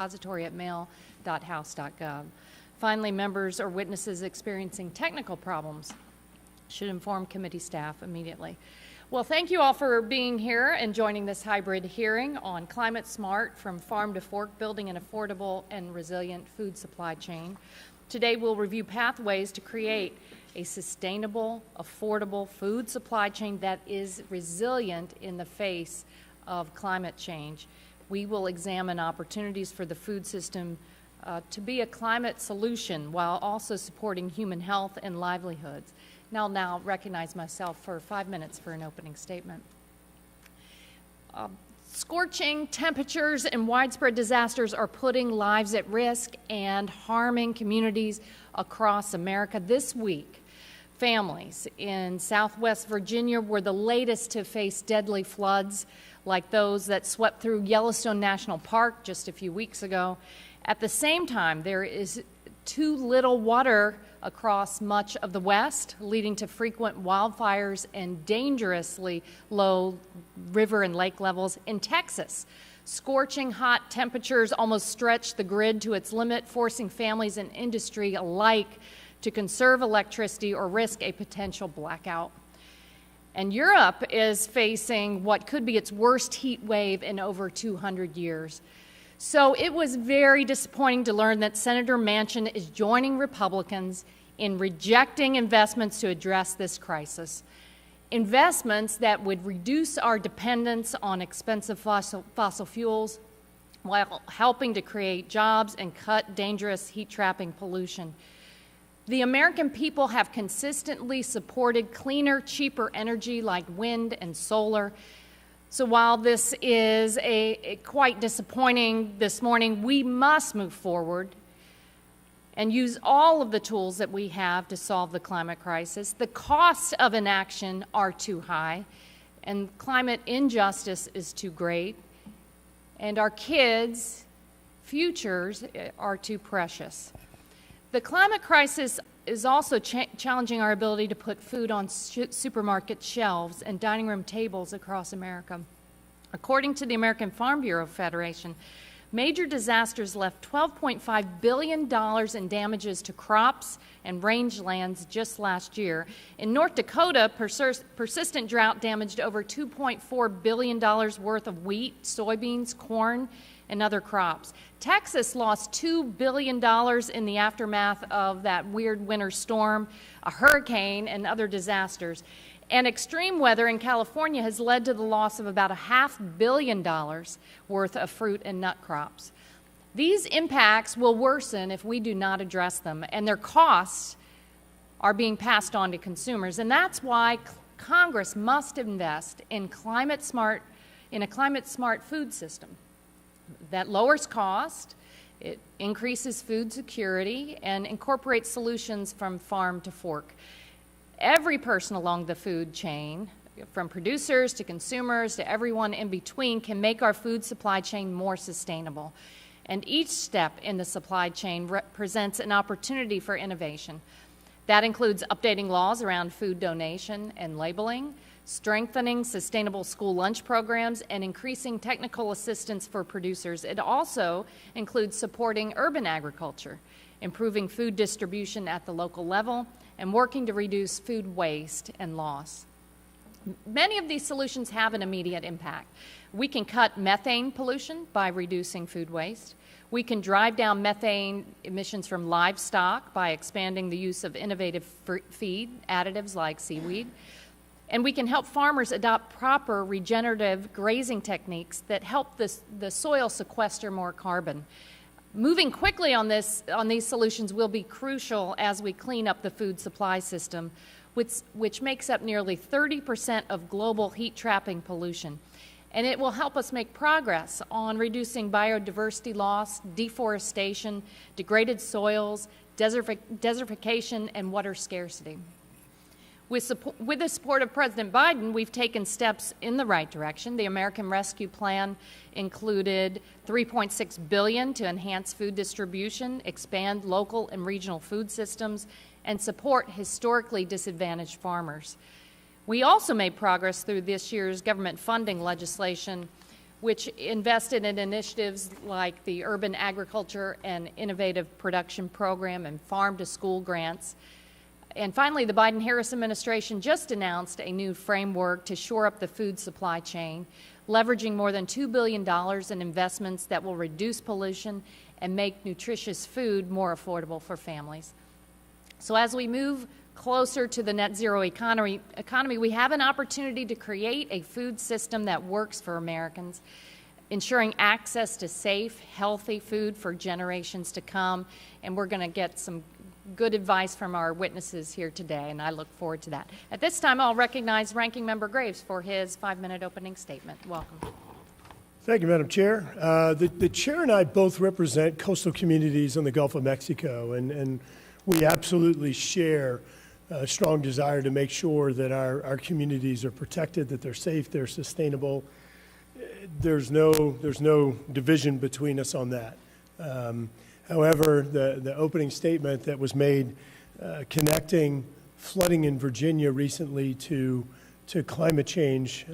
repository at mail.house.gov. Finally, members or witnesses experiencing technical problems should inform committee staff immediately. Well, thank you all for being here and joining this hybrid hearing on Climate Smart, from farm to fork, building an affordable and resilient food supply chain. Today we'll review pathways to create a sustainable, affordable food supply chain that is resilient in the face of climate change. We will examine opportunities for the food system to be a climate solution while also supporting human health and livelihoods. I'll now recognize myself for 5 minutes for an opening statement. Scorching temperatures and widespread disasters are putting lives at risk and harming communities across America. This week, families in Southwest Virginia were the latest to face deadly floods like those that swept through Yellowstone National Park just a few weeks ago. At the same time, there is too little water across much of the West, leading to frequent wildfires and dangerously low river and lake levels. In Texas, scorching hot temperatures almost stretched the grid to its limit, forcing families and industry alike to conserve electricity or risk a potential blackout. And Europe is facing what could be its worst heat wave in over 200 years. So it was very disappointing to learn that Senator Manchin is joining Republicans in rejecting investments to address this crisis. Investments that would reduce our dependence on expensive fossil fuels while helping to create jobs and cut dangerous heat-trapping pollution. The American people have consistently supported cleaner, cheaper energy like wind and solar. So while this is quite disappointing this morning, we must move forward and use all of the tools that we have to solve the climate crisis. The costs of inaction are too high, and climate injustice is too great, and our kids' futures are too precious. The climate crisis is also challenging our ability to put food on supermarket shelves and dining room tables across America. According to the American Farm Bureau Federation, major disasters left $12.5 billion in damages to crops and rangelands just last year. In North Dakota, persistent drought damaged over $2.4 billion worth of wheat, soybeans, corn, and other crops. Texas lost $2 billion in the aftermath of that weird winter storm, a hurricane, and other disasters. And extreme weather in California has led to the loss of about $500 million worth of fruit and nut crops. These impacts will worsen if we do not address them, and their costs are being passed on to consumers. And that's why Congress must invest in a climate smart food system that lowers cost, it increases food security, and incorporates solutions from farm to fork. Every person along the food chain, from producers to consumers to everyone in between, can make our food supply chain more sustainable. And each step in the supply chain represents an opportunity for innovation. That includes updating laws around food donation and labeling, strengthening sustainable school lunch programs, and increasing technical assistance for producers. It also includes supporting urban agriculture, improving food distribution at the local level, and working to reduce food waste and loss. Many of these solutions have an immediate impact. We can cut methane pollution by reducing food waste. We can drive down methane emissions from livestock by expanding the use of innovative feed additives like seaweed. And we can help farmers adopt proper regenerative grazing techniques that help the soil sequester more carbon. Moving quickly on these solutions will be crucial as we clean up the food supply system, which makes up nearly 30% of global heat-trapping pollution. And it will help us make progress on reducing biodiversity loss, deforestation, degraded soils, desertification, and water scarcity. With the support of President Biden, we've taken steps in the right direction. The American Rescue Plan included $3.6 billion to enhance food distribution, expand local and regional food systems, and support historically disadvantaged farmers. We also made progress through this year's government funding legislation which invested in initiatives like the Urban Agriculture and Innovative Production Program and farm-to-school grants. And finally, the Biden-Harris administration just announced a new framework to shore up the food supply chain, leveraging more than $2 billion in investments that will reduce pollution and make nutritious food more affordable for families. So as we move closer to the net zero economy, we have an opportunity to create a food system that works for Americans, ensuring access to safe, healthy food for generations to come. And we're going to get some good advice from our witnesses here today, and I look forward to that. At this time, I'll recognize Ranking Member Graves for his 5-minute opening statement. Welcome. Thank you, Madam Chair. The Chair and I both represent coastal communities on the Gulf of Mexico, and we absolutely share a strong desire to make sure that our communities are protected, that they're safe, they're sustainable. There's no division between us on that. However, the opening statement that was made connecting flooding in Virginia recently to climate change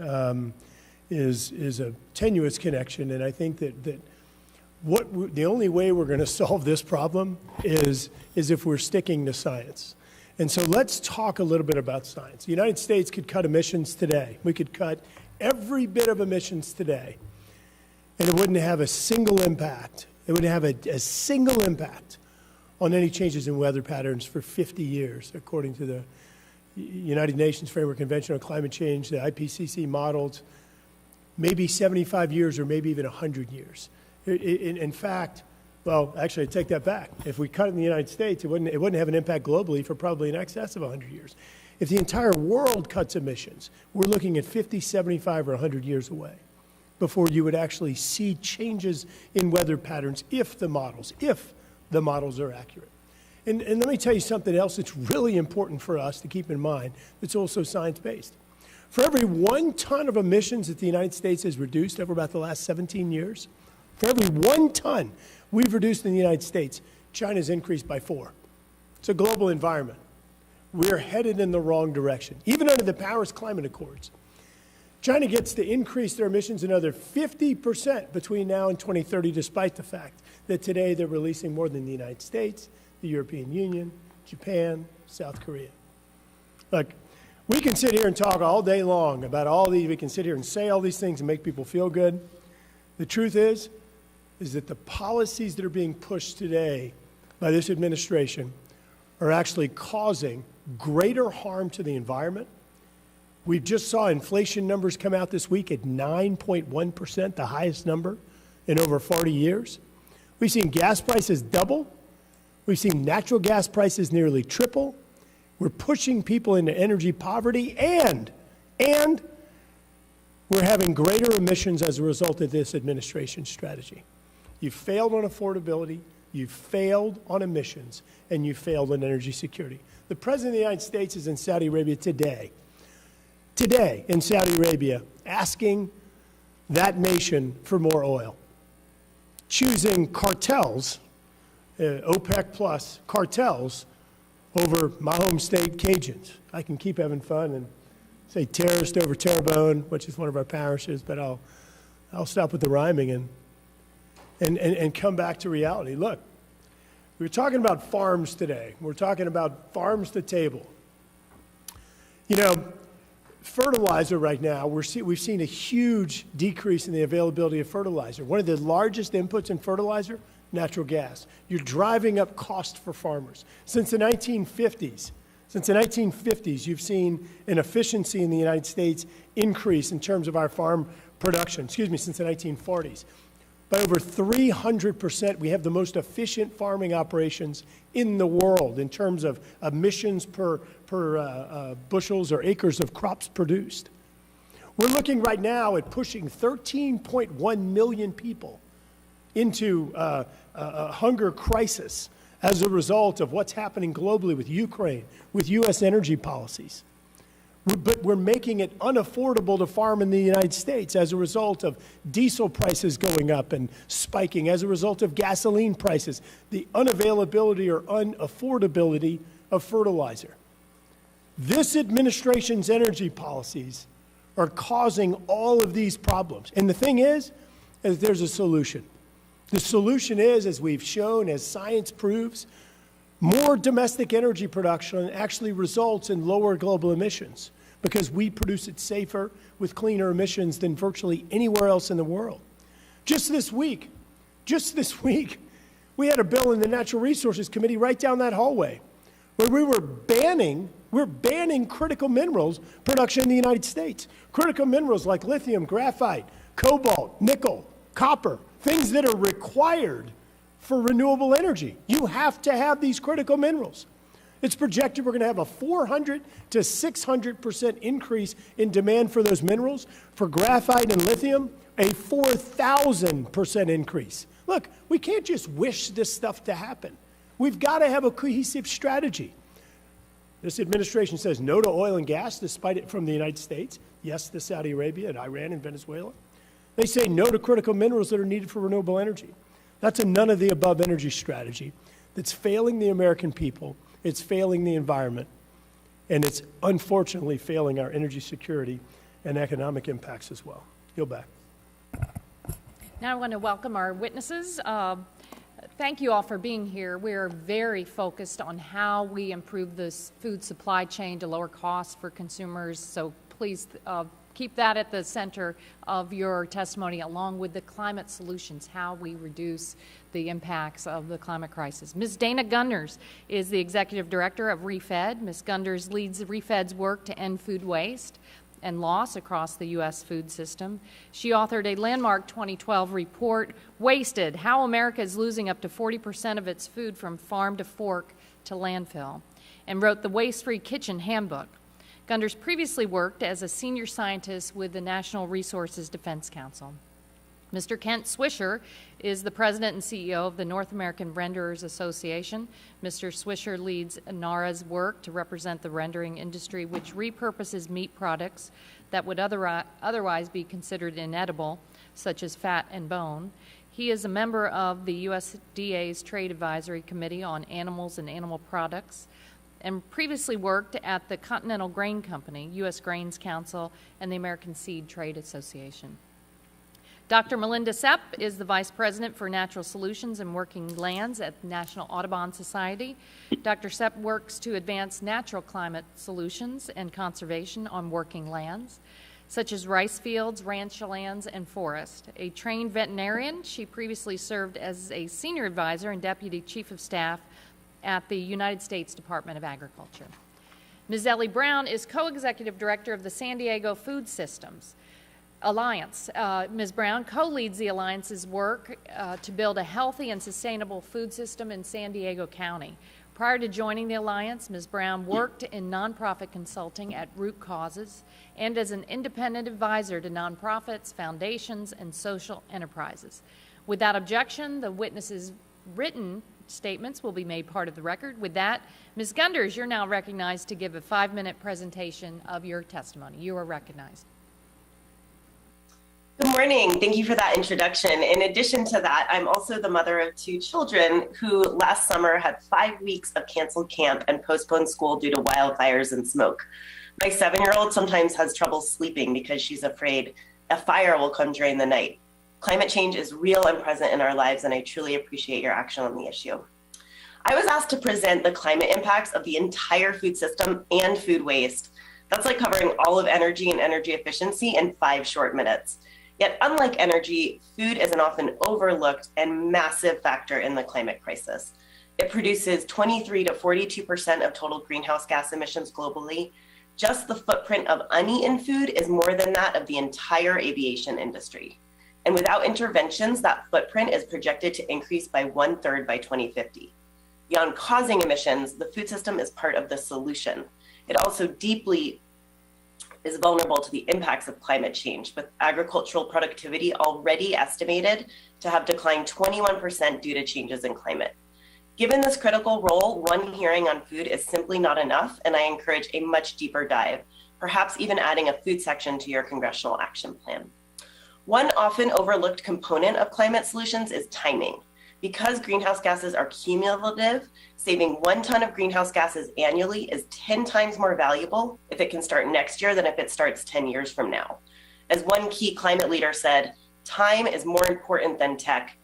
is a tenuous connection, and I think that the only way we're going to solve this problem is if we're sticking to science. And so let's talk a little bit about science. The United States could cut emissions today. We could cut every bit of emissions today, and it wouldn't have a single impact. It wouldn't have a single impact on any changes in weather patterns for 50 years, according to the United Nations Framework Convention on Climate Change, the IPCC modeled maybe 75 years or maybe even 100 years. In fact, well, actually, I take that back. If we cut in the United States, it wouldn't have an impact globally for probably in excess of 100 years. If the entire world cuts emissions, we're looking at 50, 75, or 100 years away before you would actually see changes in weather patterns if the models are accurate. And let me tell you something else that's really important for us to keep in mind that's also science-based. For every 1 ton of emissions that the United States has reduced over about the last 17 years, for every 1 ton we've reduced in the United States, China's increased by 4. It's a global environment. We're headed in the wrong direction. Even under the Paris Climate Accords, China gets to increase their emissions another 50% between now and 2030, despite the fact that today they're releasing more than the United States, the European Union, Japan, South Korea. Look, we can sit here and talk all day long about all these. We can sit here and say all these things and make people feel good. The truth is that the policies that are being pushed today by this administration are actually causing greater harm to the environment. We just saw inflation numbers come out this week at 9.1%, the highest number in over 40 years. We've seen gas prices double. We've seen natural gas prices nearly triple. We're pushing people into energy poverty, and we're having greater emissions as a result of this administration's strategy. You failed on affordability, you failed on emissions, and you failed on energy security. The President of the United States is in Saudi Arabia today in Saudi Arabia, asking that nation for more oil, choosing cartels, OPEC plus cartels, over my home state, Cajuns. I can keep having fun and say terrorist over Terrebonne, which is one of our parishes, but I'll stop with the rhyming and come back to reality. Look, we're talking about farms today. We're talking about farms to table. You know, fertilizer right now, we've seen a huge decrease in the availability of fertilizer. One of the largest inputs in fertilizer, natural gas. You're driving up cost for farmers. Since the 1950s, you've seen an efficiency in the United States increase in terms of our farm production, since the 1940s. By over 300%, we have the most efficient farming operations in the world in terms of emissions per bushels or acres of crops produced. We're looking right now at pushing 13.1 million people into a hunger crisis as a result of what's happening globally with Ukraine, with U.S. energy policies. But we're making it unaffordable to farm in the United States as a result of diesel prices going up and spiking, as a result of gasoline prices, the unavailability or unaffordability of fertilizer. This administration's energy policies are causing all of these problems. And the thing is, there's a solution. The solution is, as we've shown, as science proves, more domestic energy production actually results in lower global emissions because we produce it safer with cleaner emissions than virtually anywhere else in the world. Just this week, we had a bill in the Natural Resources Committee right down that hallway where we're banning critical minerals production in the United States. Critical minerals like lithium, graphite, cobalt, nickel, copper, things that are required for renewable energy. You have to have these critical minerals. It's projected we're going to have a 400 to 600% increase in demand for those minerals. For graphite and lithium, a 4,000% increase. Look, we can't just wish this stuff to happen. We've got to have a cohesive strategy. This administration says no to oil and gas, despite it from the United States. Yes to Saudi Arabia and Iran and Venezuela. They say no to critical minerals that are needed for renewable energy. That's a none-of-the-above energy strategy that's failing the American people, it's failing the environment, and it's unfortunately failing our energy security and economic impacts as well. Yield back. Now I want to welcome our witnesses. Thank you all for being here. We are very focused on how we improve this food supply chain to lower costs for consumers, so please keep that at the center of your testimony, along with the climate solutions, how we reduce the impacts of the climate crisis. Ms. Dana Gunders is the Executive Director of ReFed. Ms. Gunders leads ReFed's work to end food waste and loss across the U.S. food system. She authored a landmark 2012 report, Wasted, How America is Losing Up to 40% of Its Food from Farm to Fork to Landfill, and wrote the Waste-Free Kitchen Handbook. Gunders previously worked as a senior scientist with the National Resources Defense Council. Mr. Kent Swisher is the president and CEO of the North American Renderers Association. Mr. Swisher leads NARA's work to represent the rendering industry, which repurposes meat products that would otherwise be considered inedible, such as fat and bone. He is a member of the USDA's Trade Advisory Committee on Animals and Animal Products, and previously worked at the Continental Grain Company, U.S. Grains Council, and the American Seed Trade Association. Dr. Melinda Sepp is the Vice President for Natural Solutions and Working Lands at the National Audubon Society. Dr. Sepp works to advance natural climate solutions and conservation on working lands, such as rice fields, ranch lands, and forest. A trained veterinarian, she previously served as a senior advisor and deputy chief of staff at the United States Department of Agriculture. Ms. Ellie Brown is co-executive director of the San Diego Food Systems Alliance. Ms. Brown co-leads the Alliance's work to build a healthy and sustainable food system in San Diego County. Prior to joining the Alliance, Ms. Brown worked in nonprofit consulting at Root Causes and as an independent advisor to nonprofits, foundations, and social enterprises. Without objection, the witnesses' written statements will be made part of the record. With that, Ms. Gunders, you're now recognized to give a 5-minute presentation of your testimony. You are recognized. Good morning. Thank you for that introduction. In addition to that, I'm also the mother of 2 children who last summer had 5 weeks of canceled camp and postponed school due to wildfires and smoke. My 7-year-old sometimes has trouble sleeping because she's afraid a fire will come during the night. Climate change is real and present in our lives, and I truly appreciate your action on the issue. I was asked to present the climate impacts of the entire food system and food waste. That's like covering all of energy and energy efficiency in 5 short minutes. Yet, unlike energy, food is an often overlooked and massive factor in the climate crisis. It produces 23 to 42% of total greenhouse gas emissions globally. Just the footprint of uneaten food is more than that of the entire aviation industry. And without interventions, that footprint is projected to increase by 1/3 by 2050. Beyond causing emissions, the food system is part of the solution. It also deeply is vulnerable to the impacts of climate change, with agricultural productivity already estimated to have declined 21% due to changes in climate. Given this critical role, one hearing on food is simply not enough, and I encourage a much deeper dive, perhaps even adding a food section to your congressional action plan. One often overlooked component of climate solutions is timing. Because greenhouse gases are cumulative, saving 1 ton of greenhouse gases annually is 10 times more valuable if it can start next year than if it starts 10 years from now. As one key climate leader said, Time is more important than tech.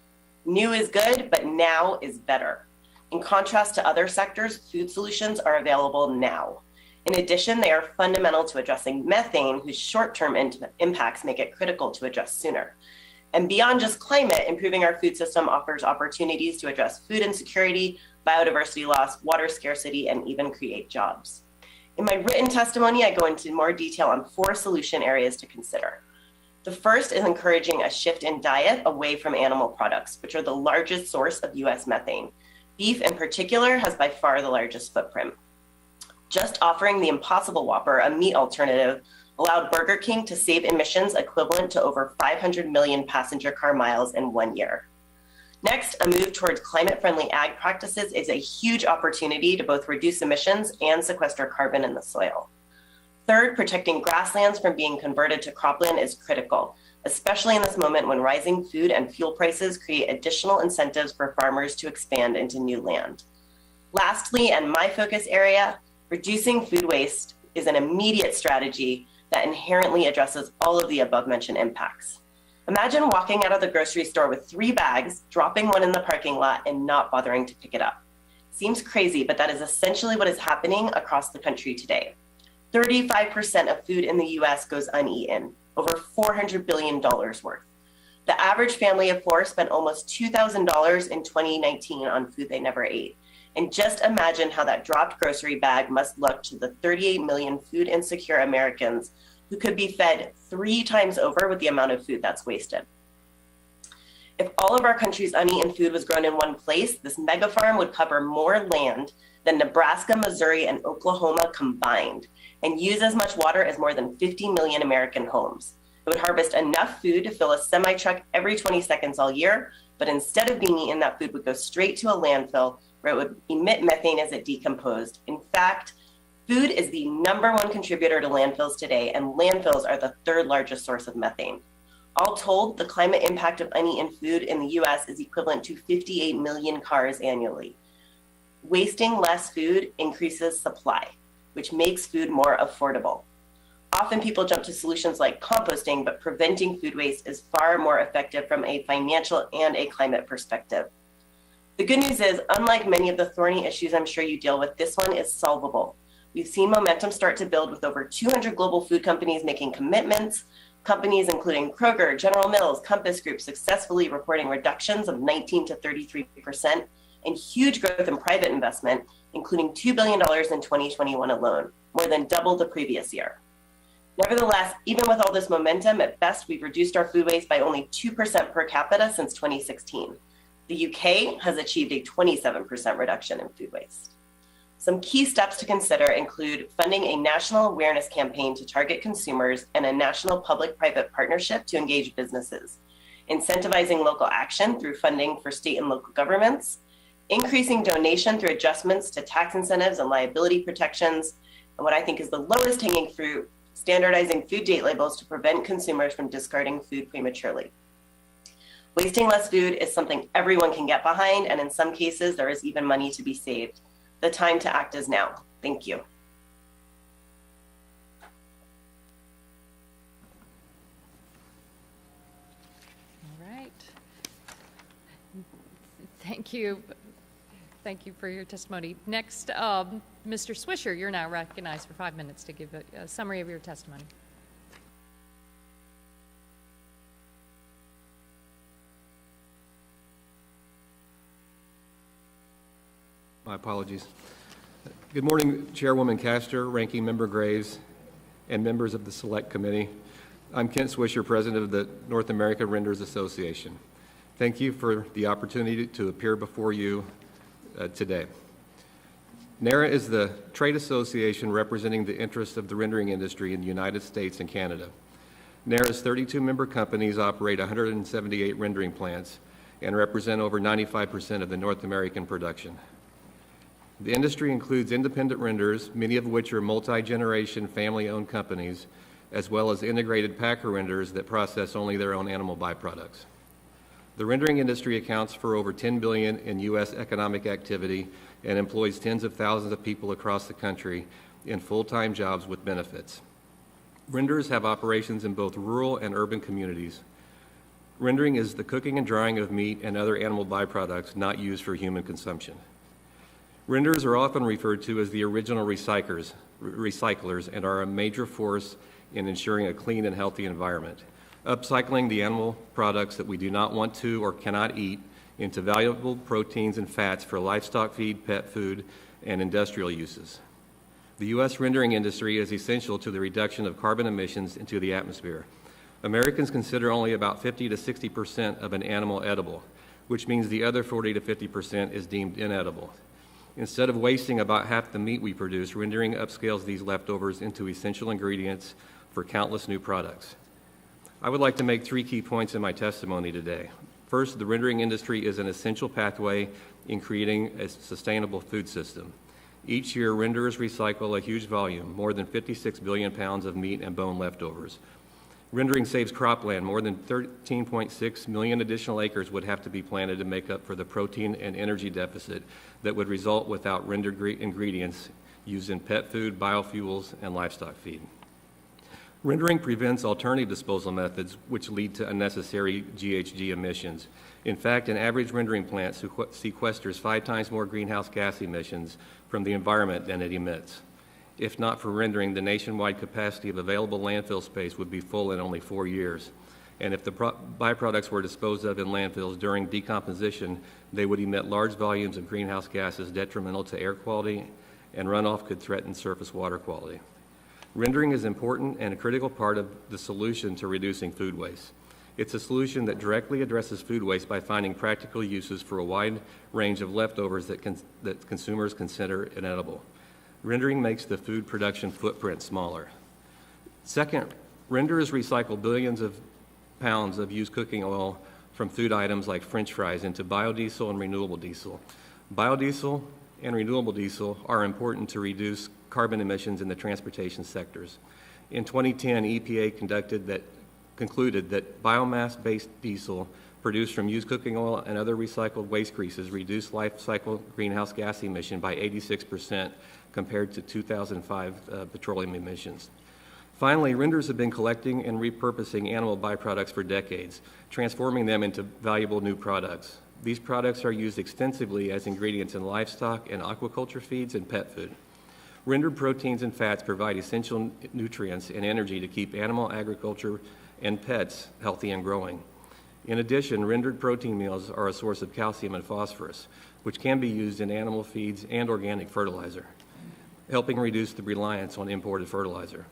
New is good, but now is better. In contrast to other sectors, food solutions are available now. In addition, they are fundamental to addressing methane, whose short-term impacts make it critical to address sooner. And beyond just climate, improving our food system offers opportunities to address food insecurity, biodiversity loss, water scarcity, and even create jobs. In my written testimony, I go into more detail on 4 solution areas to consider. The first is encouraging a shift in diet away from animal products, which are the largest source of US methane. Beef in particular has by far the largest footprint. Just offering the Impossible Whopper, a meat alternative, allowed Burger King to save emissions equivalent to over 500 million passenger car miles in 1 year. Next, a move towards climate-friendly ag practices is a huge opportunity to both reduce emissions and sequester carbon in the soil. Third, protecting grasslands from being converted to cropland is critical, especially in this moment when rising food and fuel prices create additional incentives for farmers to expand into new land. Lastly, and my focus area, reducing food waste is an immediate strategy that inherently addresses all of the above-mentioned impacts. Imagine walking out of the grocery store with 3 bags, dropping one in the parking lot, and not bothering to pick it up. Seems crazy, but that is essentially what is happening across the country today. 35% of food in the US goes uneaten, over $400 billion worth. The average family of 4 spent almost $2,000 in 2019 on food they never ate. And just imagine how that dropped grocery bag must look to the 38 million food insecure Americans who could be fed 3 times over with the amount of food that's wasted. If all of our country's uneaten food was grown in one place, this mega farm would cover more land than Nebraska, Missouri, and Oklahoma combined, and use as much water as more than 50 million American homes. It would harvest enough food to fill a semi-truck every 20 seconds all year, but instead of being eaten, that food would go straight to a landfill where it would emit methane as it decomposed. In fact, food is the #1 contributor to landfills today, and landfills are the 3rd largest source of methane. All told, the climate impact of uneaten food in the US is equivalent to 58 million cars annually. Wasting less food increases supply, which makes food more affordable. Often people jump to solutions like composting, but preventing food waste is far more effective from a financial and a climate perspective. The good news is, unlike many of the thorny issues I'm sure you deal with, this one is solvable. We've seen momentum start to build with over 200 global food companies making commitments, companies including Kroger, General Mills, Compass Group successfully reporting reductions of 19 to 33%, and huge growth in private investment, including $2 billion in 2021 alone, more than double the previous year. Nevertheless, even with all this momentum, at best, we've reduced our food waste by only 2% per capita since 2016. The UK has achieved a 27% reduction in food waste. Some key steps to consider include funding a national awareness campaign to target consumers and a national public-private partnership to engage businesses, incentivizing local action through funding for state and local governments, increasing donation through adjustments to tax incentives and liability protections, and what I think is the lowest hanging fruit, standardizing food date labels to prevent consumers from discarding food prematurely. Wasting less food is something everyone can get behind, and in some cases, there is even money to be saved. The time to act is now. Thank you. All right. Thank you. Thank you for your testimony. Next, Mr. Swisher, you're now recognized for 5 minutes to give a summary of your testimony. My apologies. Good morning, Chairwoman Castor, Ranking Member Graves, and members of the Select Committee. I'm Kent Swisher, President of the North America Renders Association. Thank you for the opportunity to appear before you today. NARA is the trade association representing the interests of the rendering industry in the United States and Canada. NARA's 32 member companies operate 178 rendering plants and represent over 95% of the North American production. The industry includes independent renderers, many of which are multi-generation family-owned companies, as well as integrated packer renderers that process only their own animal byproducts. The rendering industry accounts for over $10 billion in U.S. economic activity and employs tens of thousands of people across the country in full-time jobs with benefits. Renderers have operations in both rural and urban communities. Rendering is the cooking and drying of meat and other animal byproducts not used for human consumption. Renderers are often referred to as the original recyclers and are a major force in ensuring a clean and healthy environment, upcycling the animal products that we do not want to or cannot eat into valuable proteins and fats for livestock feed, pet food, and industrial uses. The U.S. rendering industry is essential to the reduction of carbon emissions into the atmosphere. Americans consider only about 50 to 60% of an animal edible, which means the other 40 to 50% is deemed inedible. Instead of wasting about half the meat we produce, rendering upscales these leftovers into essential ingredients for countless new products. I would like to make 3 key points in my testimony today. First, the rendering industry is an essential pathway in creating a sustainable food system. Each year, renderers recycle a huge volume, more than 56 billion pounds of meat and bone leftovers. Rendering saves cropland. More than 13.6 million additional acres would have to be planted to make up for the protein and energy deficit that would result without rendered ingredients used in pet food, biofuels, and livestock feed. Rendering prevents alternative disposal methods which lead to unnecessary GHG emissions. In fact, an average rendering plant sequesters 5 times more greenhouse gas emissions from the environment than it emits. If not for rendering, the nationwide capacity of available landfill space would be full in only 4 years. And if the byproducts were disposed of in landfills during decomposition, they would emit large volumes of greenhouse gases detrimental to air quality, and runoff could threaten surface water quality. Rendering is important and a critical part of the solution to reducing food waste. It's a solution that directly addresses food waste by finding practical uses for a wide range of leftovers that consumers consider inedible. Rendering makes the food production footprint smaller. Second, renderers recycle billions of pounds of used cooking oil from food items like French fries into biodiesel and renewable diesel. Biodiesel and renewable diesel are important to reduce carbon emissions in the transportation sectors. In 2010, EPA concluded that biomass-based diesel produced from used cooking oil and other recycled waste greases reduced life cycle greenhouse gas emission by 86% compared to 2005 petroleum emissions. Finally, renderers have been collecting and repurposing animal byproducts for decades, transforming them into valuable new products. These products are used extensively as ingredients in livestock and aquaculture feeds and pet food. Rendered proteins and fats provide essential nutrients and energy to keep animal agriculture and pets healthy and growing. In addition, rendered protein meals are a source of calcium and phosphorus, which can be used in animal feeds and organic fertilizer, helping reduce the reliance on imported fertilizer.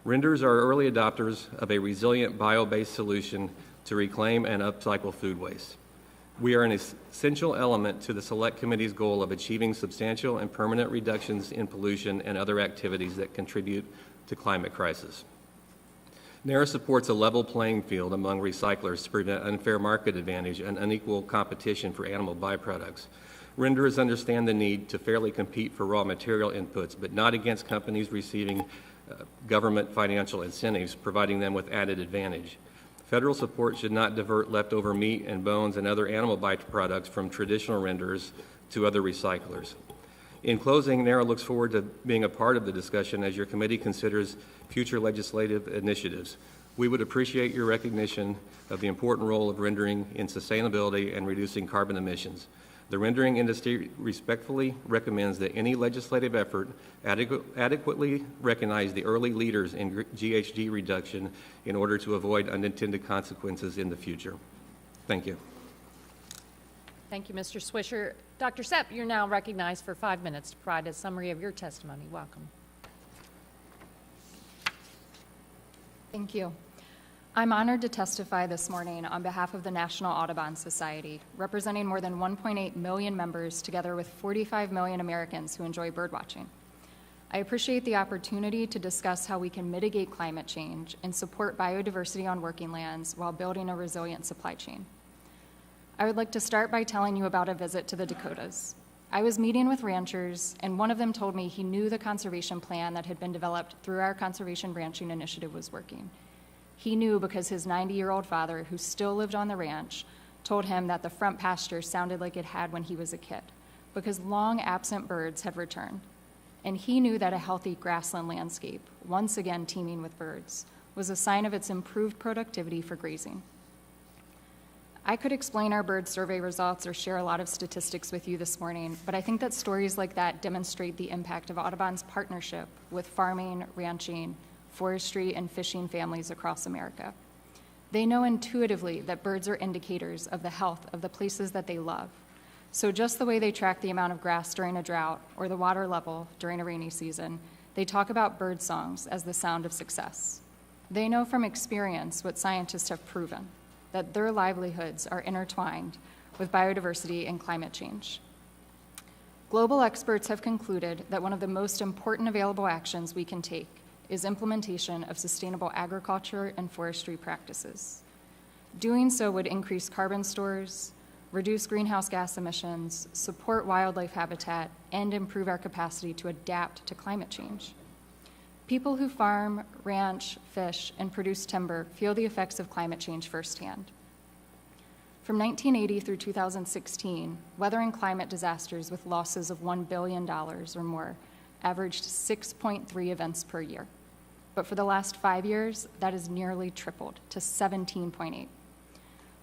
Renderers are early adopters of a resilient bio-based solution to reclaim and upcycle food waste. We are an essential element to the Select Committee's goal of achieving substantial and permanent reductions in pollution and other activities that contribute to climate crisis. NARA supports a level playing field among recyclers to prevent unfair market advantage and unequal competition for animal byproducts. Renderers understand the need to fairly compete for raw material inputs, but not against companies receiving government financial incentives, providing them with added advantage. Federal support should not divert leftover meat and bones and other animal byproducts from traditional renderers to other recyclers. In closing, NARA looks forward to being a part of the discussion as your committee considers future legislative initiatives. We would appreciate your recognition of the important role of rendering in sustainability and reducing carbon emissions. The rendering industry respectfully recommends that any legislative effort adequately recognize the early leaders in GHG reduction in order to avoid unintended consequences in the future. Thank you. Thank you, Mr. Swisher. Dr. Sepp, you're now recognized for 5 minutes to provide a summary of your testimony. Welcome. Thank you. I'm honored to testify this morning on behalf of the National Audubon Society, representing more than 1.8 million members together with 45 million Americans who enjoy birdwatching. I appreciate the opportunity to discuss how we can mitigate climate change and support biodiversity on working lands while building a resilient supply chain. I would like to start by telling you about a visit to the Dakotas. I was meeting with ranchers, and one of them told me he knew the conservation plan that had been developed through our Conservation Ranching Initiative was working. He knew because his 90-year-old father, who still lived on the ranch, told him that the front pasture sounded like it had when he was a kid, because long absent birds had returned. And he knew that a healthy grassland landscape, once again teeming with birds, was a sign of its improved productivity for grazing. I could explain our bird survey results or share a lot of statistics with you this morning, but I think that stories like that demonstrate the impact of Audubon's partnership with farming, ranching, forestry, and fishing families across America. They know intuitively that birds are indicators of the health of the places that they love. So just the way they track the amount of grass during a drought or the water level during a rainy season, they talk about bird songs as the sound of success. They know from experience what scientists have proven, that their livelihoods are intertwined with biodiversity and climate change. Global experts have concluded that one of the most important available actions we can take is implementation of sustainable agriculture and forestry practices. Doing so would increase carbon stores, reduce greenhouse gas emissions, support wildlife habitat, and improve our capacity to adapt to climate change. People who farm, ranch, fish, and produce timber feel the effects of climate change firsthand. From 1980 through 2016, weather and climate disasters with losses of $1 billion or more averaged 6.3 events per year. But for the last 5 years, that has nearly tripled to 17.8.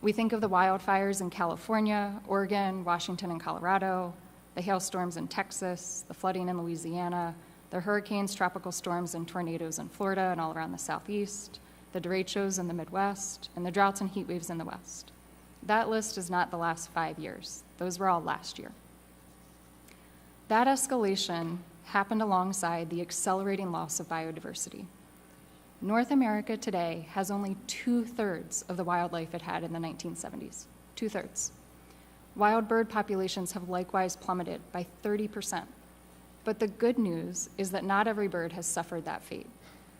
We think of the wildfires in California, Oregon, Washington, and Colorado, the hailstorms in Texas, the flooding in Louisiana, the hurricanes, tropical storms, and tornadoes in Florida and all around the Southeast, the derechos in the Midwest, and the droughts and heat waves in the West. That list is not the last 5 years. Those were all last year. That escalation happened alongside the accelerating loss of biodiversity. North America today has only 2/3 of the wildlife it had in the 1970s. 2/3. Wild bird populations have likewise plummeted by 30%. But the good news is that not every bird has suffered that fate.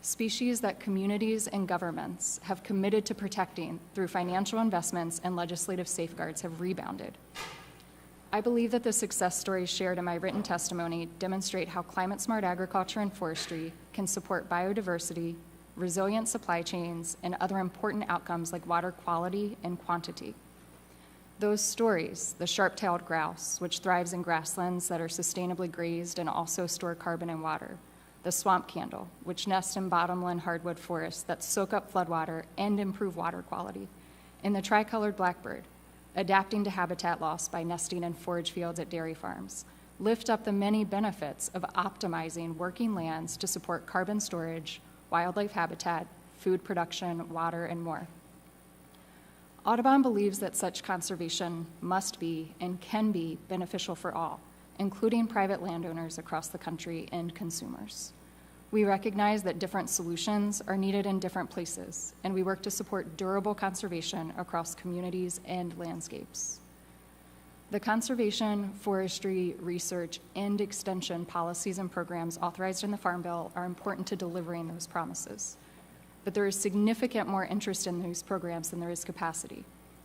Species that communities and governments have committed to protecting through financial investments and legislative safeguards have rebounded. I believe that the success stories shared in my written testimony demonstrate how climate-smart agriculture and forestry can support biodiversity, resilient supply chains, and other important outcomes like water quality and quantity. Those stories, the sharp-tailed grouse, which thrives in grasslands that are sustainably grazed and also store carbon and water, the swamp candle, which nests in bottomland hardwood forests that soak up floodwater and improve water quality, and the tricolored blackbird, adapting to habitat loss by nesting in forage fields at dairy farms, lift up the many benefits of optimizing working lands to support carbon storage, wildlife habitat, food production, water, and more. Audubon believes that such conservation must be and can be beneficial for all, including private landowners across the country and consumers. We recognize that different solutions are needed in different places, and we work to support durable conservation across communities and landscapes. The conservation, forestry, research, and extension policies and programs authorized in the Farm Bill are important to delivering those promises. But there is significant more interest in these programs than there is capacity.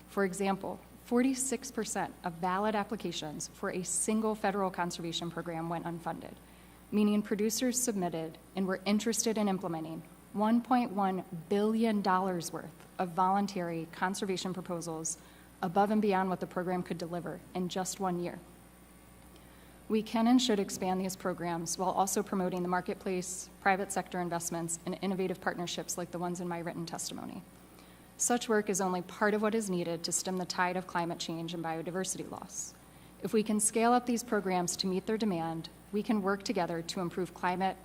For example, 46% of valid applications for a single federal conservation program went unfunded, meaning producers submitted and were interested in implementing $1.1 billion worth of voluntary conservation proposals above and beyond what the program could deliver in just 1 year. We can and should expand these programs while also promoting the marketplace, private sector investments, and innovative partnerships like the ones in my written testimony. Such work is only part of what is needed to stem the tide of climate change and biodiversity loss. If we can scale up these programs to meet their demand, we can work together to improve climate,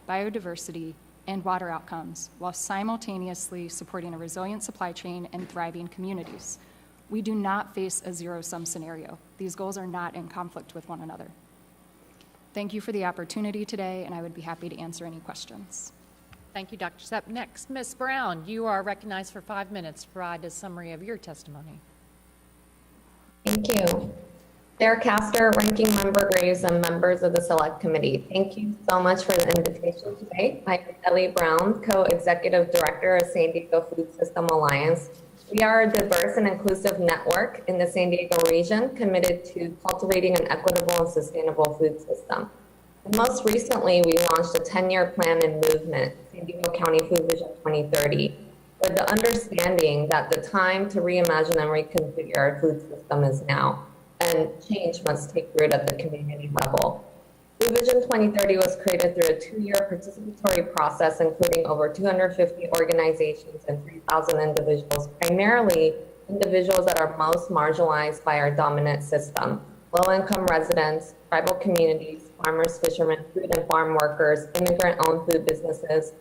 biodiversity, and water outcomes while simultaneously supporting a resilient supply chain and thriving communities. We do not face a zero-sum scenario. These goals are not in conflict with one another. Thank you for the opportunity today, and I would be happy to answer any questions. Thank you, Dr. Sepp. Next, Ms. Brown, you are recognized for 5 minutes to provide a summary of your testimony. Thank you. Chair Castor, Ranking Member Graves, and members of the Select Committee, thank you so much for the invitation today. I'm Ellie Brown, Co-Executive Director of San Diego Food System Alliance. We are a diverse and inclusive network in the San Diego region committed to cultivating an equitable and sustainable food system. And most recently, we launched a 10-year plan and movement, San Diego County Food Vision 2030, with the understanding that the time to reimagine and reconfigure our food system is now, and change must take root at the community level. Food Vision 2030 was created through a 2-year participatory process, including over 250 organizations and 3,000 individuals, primarily individuals that are most marginalized by our dominant system: low-income residents, tribal communities, farmers, fishermen, food and farm workers, immigrant-owned food businesses.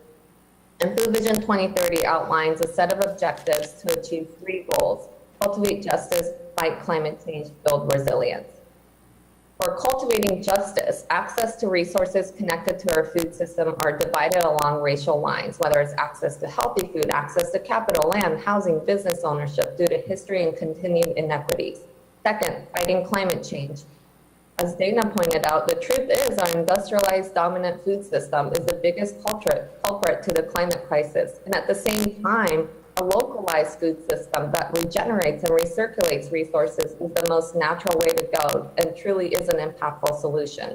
And Food Vision 2030 outlines a set of objectives to achieve 3 goals: cultivate justice, fight climate change, build resilience. For cultivating justice, access to resources connected to our food system are divided along racial lines, whether it's access to healthy food, access to capital, land, housing, business ownership, due to history and continued inequities. Second, fighting climate change. As Dana pointed out, the truth is our industrialized dominant food system is the biggest culprit to the climate crisis. And at the same time, a localized food system that regenerates and recirculates resources is the most natural way to go and truly is an impactful solution.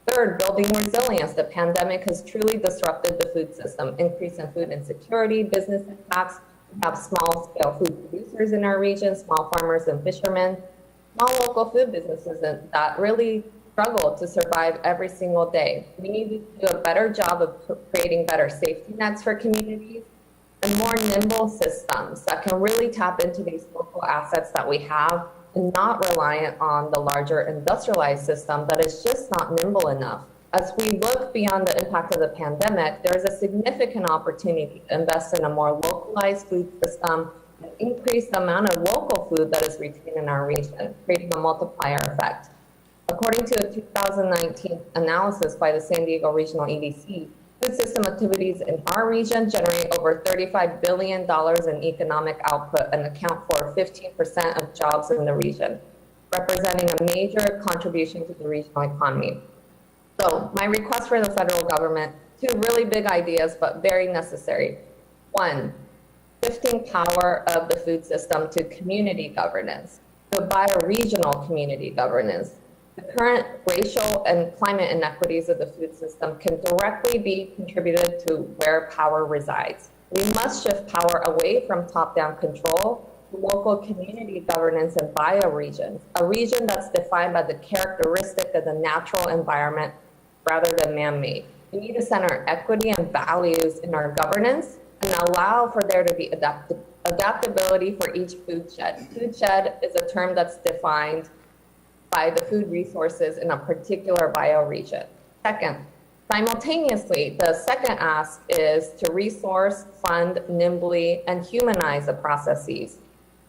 Third, building resilience. The pandemic has truly disrupted the food system, increase in food insecurity, business impacts. We have small-scale food producers in our region, small farmers and fishermen, small local food businesses that really struggle to survive every single day. We need to do a better job of creating better safety nets for communities and more nimble systems that can really tap into these local assets that we have and not reliant on the larger industrialized system that is just not nimble enough. As we look beyond the impact of the pandemic, there is a significant opportunity to invest in a more localized food system and increase the amount of local food that is retained in our region, creating a multiplier effect. According to a 2019 analysis by the San Diego Regional EDC, food system activities in our region generate over $35 billion in economic output and account for 15% of jobs in the region, representing a major contribution to the regional economy. So my request for the federal government, 2 really big ideas, but very necessary. 1, shifting power of the food system to community governance, to bioregional community governance. The current racial and climate inequities of the food system can directly be contributed to where power resides. We must shift power away from top-down control to local community governance and bioregions, a region that's defined by the characteristic of the natural environment rather than man-made. We need to center equity and values in our governance and allow for there to be adaptability for each food shed. Food shed is a term that's defined by the food resources in a particular bioregion. Second, simultaneously, the second ask is to resource, fund nimbly, and humanize the processes.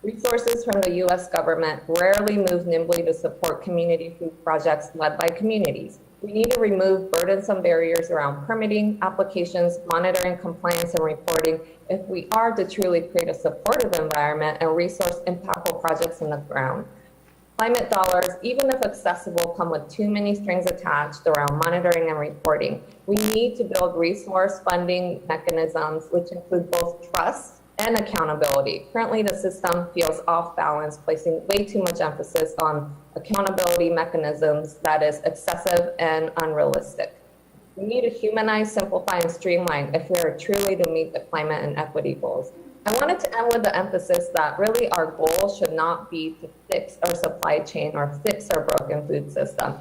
Resources from the U.S. government rarely move nimbly to support community food projects led by communities. We need to remove burdensome barriers around permitting, applications, monitoring, compliance, and reporting if we are to truly create a supportive environment and resource impactful projects on the ground. Climate dollars, even if accessible, come with too many strings attached around monitoring and reporting. We need to build resource funding mechanisms, which include both trust and accountability. Currently, the system feels off balance, placing way too much emphasis on accountability mechanisms that is excessive and unrealistic. We need to humanize, simplify, and streamline if we are truly to meet the climate and equity goals. I wanted to end with the emphasis that really our goal should not be to fix our supply chain or fix our broken food system.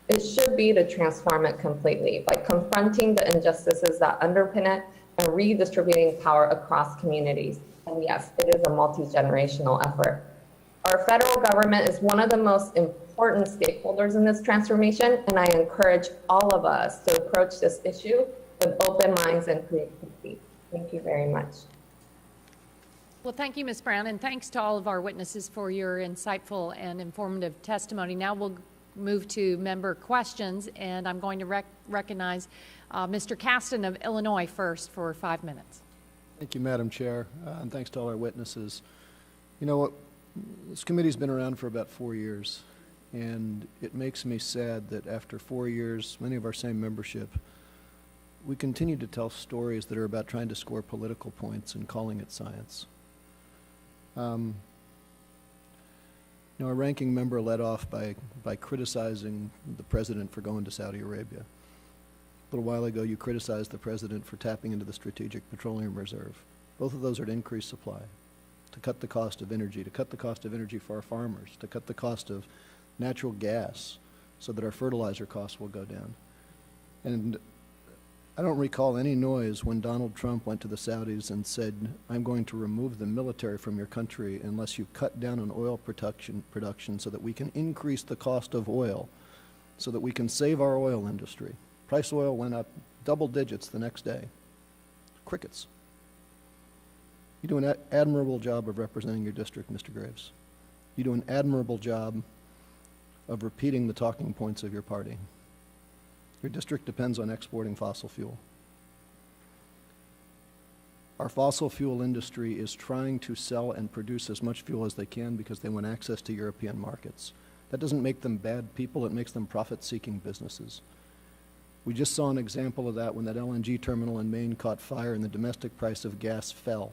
It should be to transform it completely by confronting the injustices that underpin it and redistributing power across communities. And yes, it is a multi-generational effort. Our federal government is one of the most important stakeholders in this transformation, and I encourage all of us to approach this issue with open minds and creativity. Thank you very much. Well, thank you, Ms. Brown, and thanks to all of our witnesses for your insightful and informative testimony. Now we'll move to member questions, and I'm going to recognize Mr. Caston of Illinois first for 5 minutes. Thank you, Madam Chair, and thanks to all our witnesses. You know what, this committee's been around for about 4 years, and it makes me sad that after 4 years, many of our same membership, we continue to tell stories that are about trying to score political points and calling it science. Our ranking member led off by criticizing the president for going to Saudi Arabia. A little while ago, you criticized the president for tapping into the Strategic Petroleum Reserve. Both of those are to increase supply, to cut the cost of energy, for our farmers, to cut the cost of natural gas so that our fertilizer costs will go down. And I don't recall any noise when Donald Trump went to the Saudis and said, I'm going to remove the military from your country unless you cut down on oil production so that we can increase the cost of oil, so that we can save our oil industry. Price of oil went up double digits the next day. Crickets. You do an admirable job of representing your district, Mr. Graves. You do an admirable job of repeating the talking points of your party. Your district depends on exporting fossil fuel. Our fossil fuel industry is trying to sell and produce as much fuel as they can because they want access to European markets. That doesn't make them bad people, it makes them profit-seeking businesses. We just saw an example of that when that LNG terminal in Maine caught fire and the domestic price of gas fell.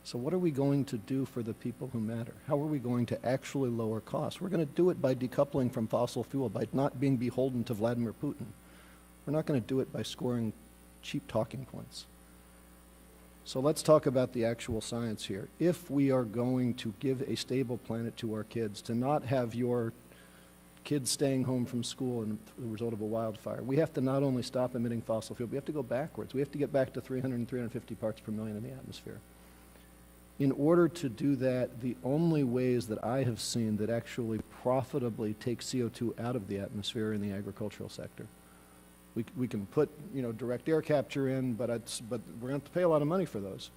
So what are we going to do for the people who matter? How are we going to actually lower costs? We're going to do it by decoupling from fossil fuel, by not being beholden to Vladimir Putin. We're not going to do it by scoring cheap talking points. So let's talk about the actual science here. If we are going to give a stable planet to our kids, to not have your kids staying home from school as a result of a wildfire, we have to not only stop emitting fossil fuel, we have to go backwards. We have to get back to 300 and 350 parts per million in the atmosphere. In order to do that, the only ways that I have seen that actually profitably take CO2 out of the atmosphere are in the agricultural sector. We can put, direct air capture in, but we're going to have to pay a lot of money for those.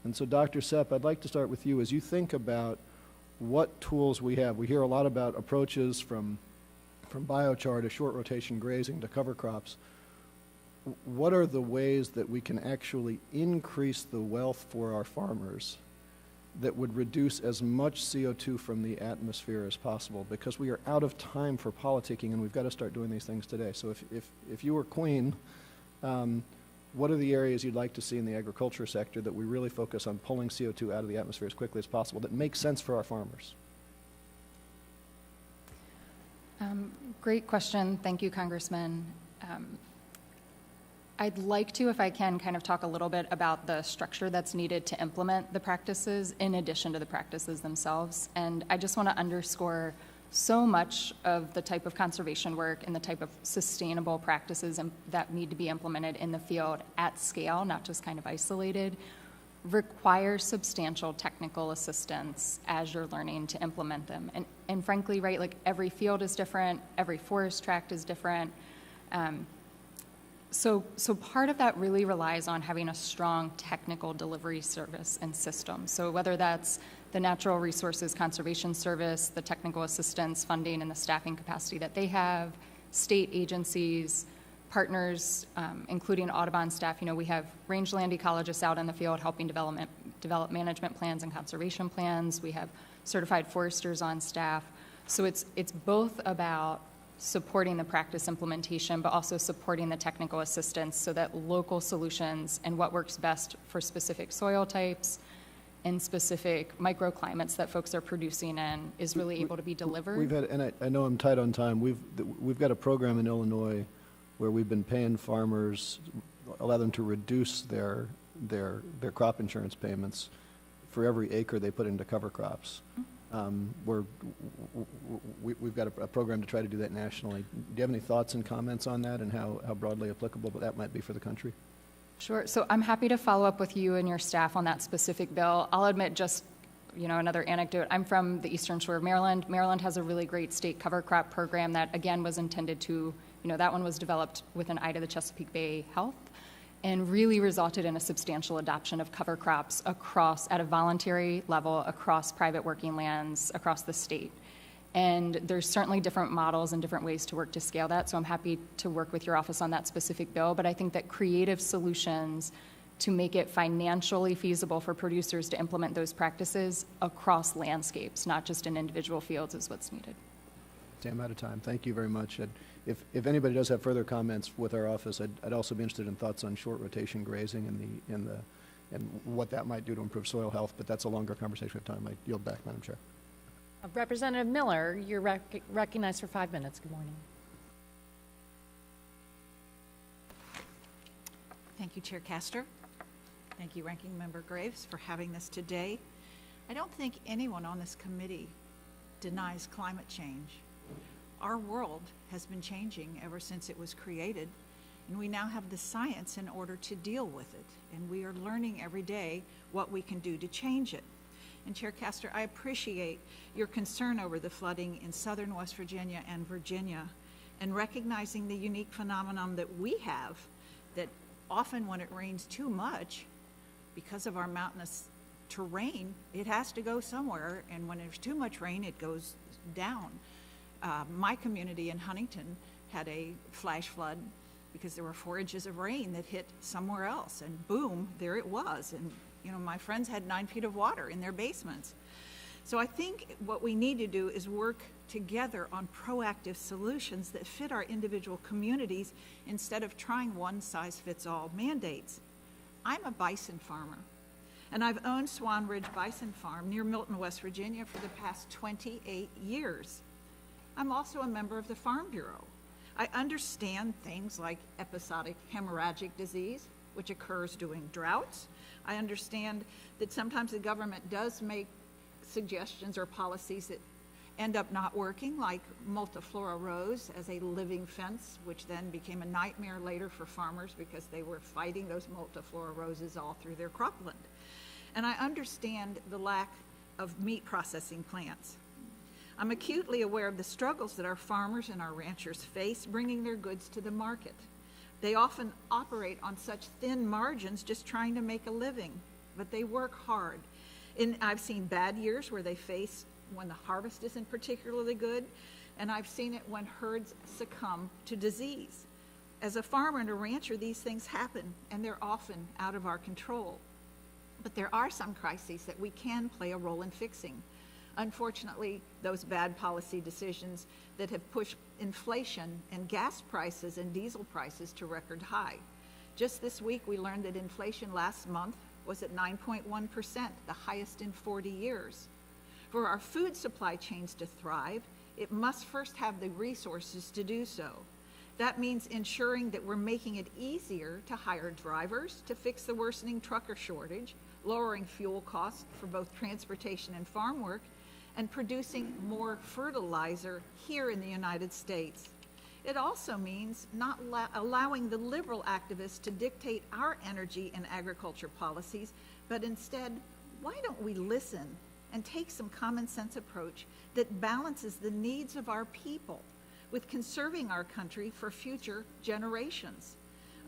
And so, Dr. Sepp, I'd like to start with you. As you think about what tools we have, we hear a lot about approaches from biochar to short rotation grazing to cover crops. What are the ways that we can actually increase the wealth for our farmers that would reduce as much CO2 from the atmosphere as possible? Because we are out of time for politicking and we've got to start doing these things today. So if you were queen, what are the areas you'd like to see in the agriculture sector that we really focus on pulling CO2 out of the atmosphere as quickly as possible that makes sense for our farmers? Great question. Thank you, Congressman. I'd like to, if I can, kind of talk a little bit about the structure that's needed to implement the practices in addition to the practices themselves. And I just want to underscore so much of the type of conservation work and the type of sustainable practices that need to be implemented in the field at scale, not just kind of isolated, requires substantial technical assistance as you're learning to implement them. And frankly, right, like every field is different, every forest tract is different. So part of that really relies on having a strong technical delivery service and system. So whether that's the Natural Resources Conservation Service, the technical assistance funding and the staffing capacity that they have, state agencies, partners, including Audubon staff. We have rangeland ecologists out in the field helping develop management plans and conservation plans. We have certified foresters on staff. So it's both about supporting the practice implementation, but also supporting the technical assistance so that local solutions and what works best for specific soil types and specific microclimates that folks are producing in is really able to be delivered. We've had, and I know I'm tight on time, we've got a program in Illinois where we've been paying farmers, allow them to reduce their crop insurance payments for every acre they put into cover crops. We've got a program to try to do that nationally. Do you have any thoughts and comments on that and how broadly applicable that might be for the country? Sure. So I'm happy to follow up with you and your staff on that specific bill. I'll admit just, another anecdote. I'm from the Eastern Shore of Maryland. Maryland has a really great state cover crop program that, again, was intended to, that one was developed with an eye to the Chesapeake Bay health and really resulted in a substantial adoption of cover crops at a voluntary level across private working lands across the state. And there's certainly different models and different ways to work to scale that, so I'm happy to work with your office on that specific bill, but I think that creative solutions to make it financially feasible for producers to implement those practices across landscapes, not just in individual fields, is what's needed. Okay, I'm out of time. Thank you very much. If anybody does have further comments with our office, I'd also be interested in thoughts on short rotation grazing and what that might do to improve soil health, but that's a longer conversation of time. I yield back, Madam Chair. Representative Miller, you're recognized for 5 minutes. Good morning. Thank you, Chair Castor. Thank you, Ranking Member Graves, for having this today. I don't think anyone on this committee denies climate change. Our world has been changing ever since it was created, And we now have the science in order to deal with it. And we are learning every day what we can do to change it. And Chair Castor, I appreciate your concern over the flooding in southern West Virginia and Virginia, and recognizing the unique phenomenon that we have, that often when it rains too much, because of our mountainous terrain, it has to go somewhere, and when there's too much rain, it goes down. My community in Huntington had a flash flood because there were 4 inches of rain that hit somewhere else, and boom, there it was. And you know, my friends had 9 feet of water in their basements. So I think what we need to do is work together on proactive solutions that fit our individual communities instead of trying one-size-fits-all mandates. I'm a bison farmer, and I've owned Swan Ridge Bison Farm near Milton, West Virginia for the past 28 years. I'm also a member of the Farm Bureau. I understand things like episodic hemorrhagic disease, which occurs during droughts. I understand that sometimes the government does make suggestions or policies that end up not working, like multiflora rose as a living fence, which then became a nightmare later for farmers because they were fighting those multiflora roses all through their cropland. And I understand the lack of meat processing plants. I'm acutely aware of the struggles that our farmers and our ranchers face bringing their goods to the market. They often operate on such thin margins just trying to make a living, but they work hard. And I've seen bad years where they face when the harvest isn't particularly good, and I've seen it when herds succumb to disease. As a farmer and a rancher, these things happen, and they're often out of our control. But there are some crises that we can play a role in fixing. Unfortunately, those bad policy decisions that have pushed inflation and gas prices and diesel prices to record high. Just this week, we learned that inflation last month was at 9.1%, the highest in 40 years. For our food supply chains to thrive, it must first have the resources to do so. That means ensuring that we're making it easier to hire drivers to fix the worsening trucker shortage, lowering fuel costs for both transportation and farm work, and producing more fertilizer here in the United States. It also means not allowing the liberal activists to dictate our energy and agriculture policies, but instead, why don't we listen and take some common sense approach that balances the needs of our people with conserving our country for future generations.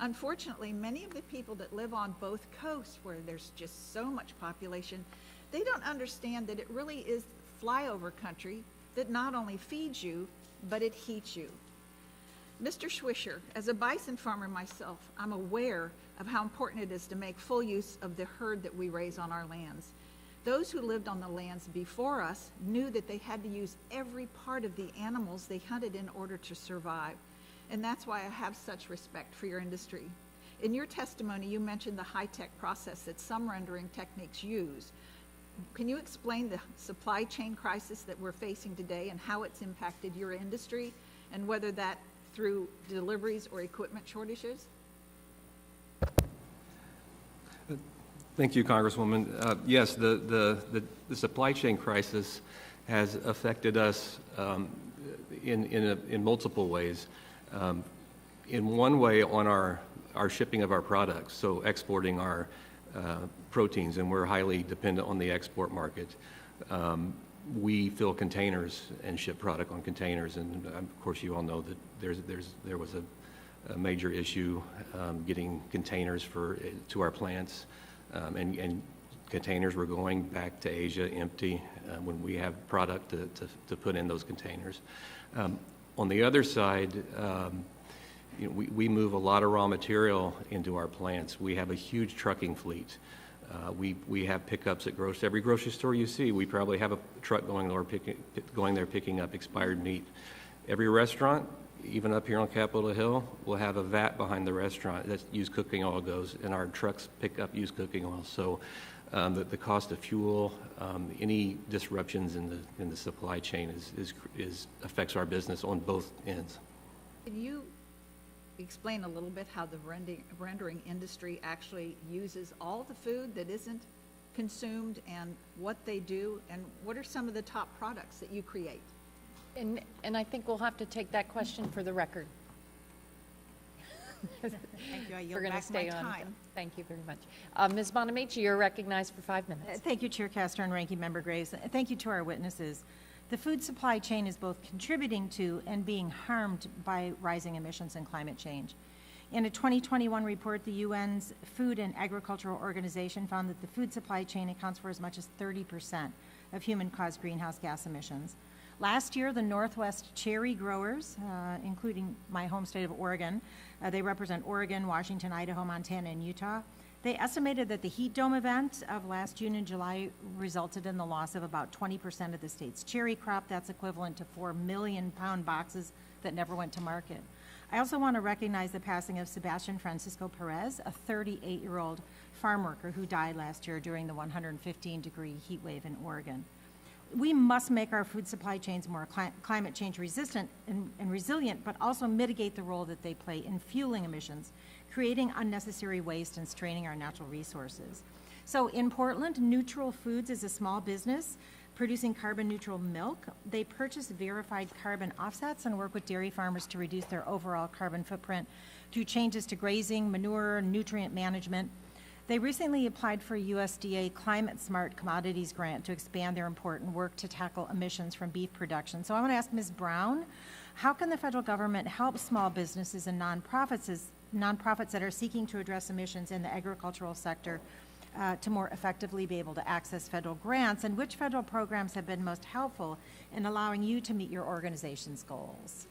Unfortunately, many of the people that live on both coasts, where there's just so much population, they don't understand that it really is flyover country that not only feeds you, but it heats you. Mr. Swisher, as a bison farmer myself, I'm aware of how important it is to make full use of the herd that we raise on our lands. Those who lived on the lands before us knew that they had to use every part of the animals they hunted in order to survive. And that's why I have such respect for your industry. In your testimony, you mentioned the high-tech process that some rendering techniques use. Can you explain the supply chain crisis that we're facing today and how it's impacted your industry, and whether that through deliveries or equipment shortages? Thank you, Congresswoman. Yes, the supply chain crisis has affected us in multiple ways. In one way, on our shipping of our products, so exporting our proteins, and we're highly dependent on the export market. We fill containers and ship product on containers, and of course you all know that there was a major issue getting containers to our plants, and containers were going back to Asia empty when we have product to put in those containers. On the other side, we move a lot of raw material into our plants. We have a huge trucking fleet. We have pickups at every grocery store you see. We probably have a truck going there picking up expired meat. Every restaurant, even up here on Capitol Hill, will have a vat behind the restaurant that used cooking oil goes, and our trucks pick up used cooking oil. So the cost of fuel, any disruptions in the supply chain affects our business on both ends. Can you explain a little bit how the rendering industry actually uses all the food that isn't consumed, and what they do, and what are some of the top products that you create? And I think we'll have to take that question for the record. Thank you. I We're yield going to back my stay on. time. Thank you very much. Ms. Bonamici, you're recognized for 5 minutes. Thank you, Chair Castor and Ranking Member Graves. Thank you to our witnesses. The food supply chain is both contributing to and being harmed by rising emissions and climate change. In a 2021 report, the UN's Food and Agricultural Organization found that the food supply chain accounts for as much as 30% of human-caused greenhouse gas emissions. Last year, the Northwest cherry growers, including my home state of Oregon, they represent Oregon, Washington, Idaho, Montana, and Utah. They estimated that the heat dome event of last June and July resulted in the loss of about 20% of the state's cherry crop. That's equivalent to 4 million pound boxes that never went to market. I also want to recognize the passing of Sebastian Francisco Perez, a 38-year-old farm worker who died last year during the 115-degree heat wave in Oregon. We must make our food supply chains more climate change resistant and resilient, but also mitigate the role that they play in fueling emissions, creating unnecessary waste, and straining our natural resources. So in Portland, Neutral Foods is a small business producing carbon neutral milk. They purchase verified carbon offsets and work with dairy farmers to reduce their overall carbon footprint through changes to grazing, manure, and nutrient management. They recently applied for a USDA Climate Smart Commodities grant to expand their important work to tackle emissions from beef production. So I want to ask Ms. Brown, how can the federal government help small businesses and nonprofits that are seeking to address emissions in the agricultural sector to more effectively be able to access federal grants, and which federal programs have been most helpful in allowing you to meet your organization's goals?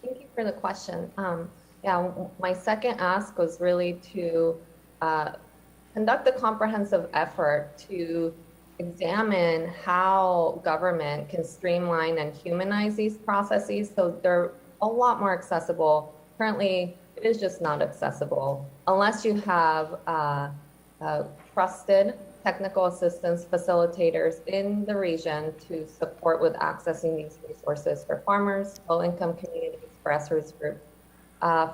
Thank you for the question. My second ask was really to conduct a comprehensive effort to examine how government can streamline and humanize these processes so they're a lot more accessible. Currently, it is just not accessible unless you have trusted technical assistance facilitators in the region to support with accessing these resources for farmers, low-income communities, grassroots groups.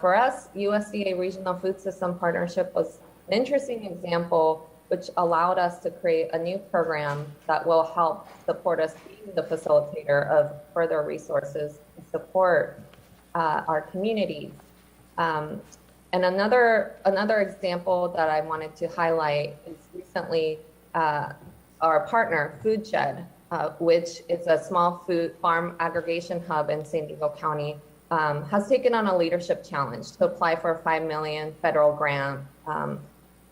For us, USDA Regional Food System Partnership was an interesting example which allowed us to create a new program that will help support us being the facilitator of further resources to support our communities. And another example that I wanted to highlight is recently our partner, Food Shed, which is a small food farm aggregation hub in San Diego County, has taken on a leadership challenge to apply for a $5 million federal grant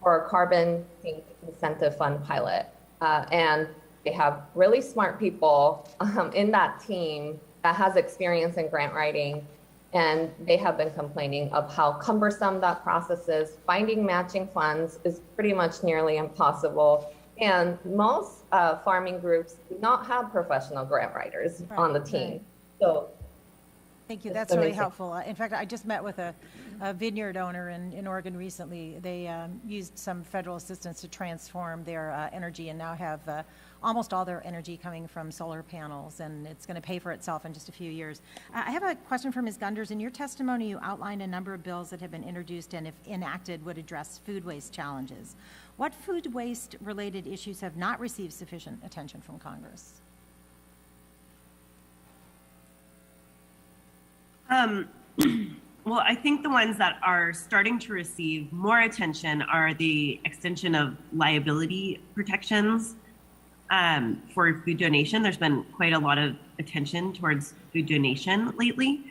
for a carbon sink incentive fund pilot. And they have really smart people in that team that has experience in grant writing. And they have been complaining of how cumbersome that process is. Finding matching funds is pretty much nearly impossible. And most farming groups do not have professional grant writers on the team. Right. So thank you. That's really helpful. In fact, I just met with a vineyard owner in Oregon recently. They used some federal assistance to transform their energy and now have almost all their energy coming from solar panels, and it's going to pay for itself in just a few years. I have a question for Ms. Gunders. In your testimony, you outlined a number of bills that have been introduced and, if enacted, would address food waste challenges. What food waste-related issues have not received sufficient attention from Congress? Well, I think the ones that are starting to receive more attention are the extension of liability protections for food donation. There's been quite a lot of attention towards food donation lately.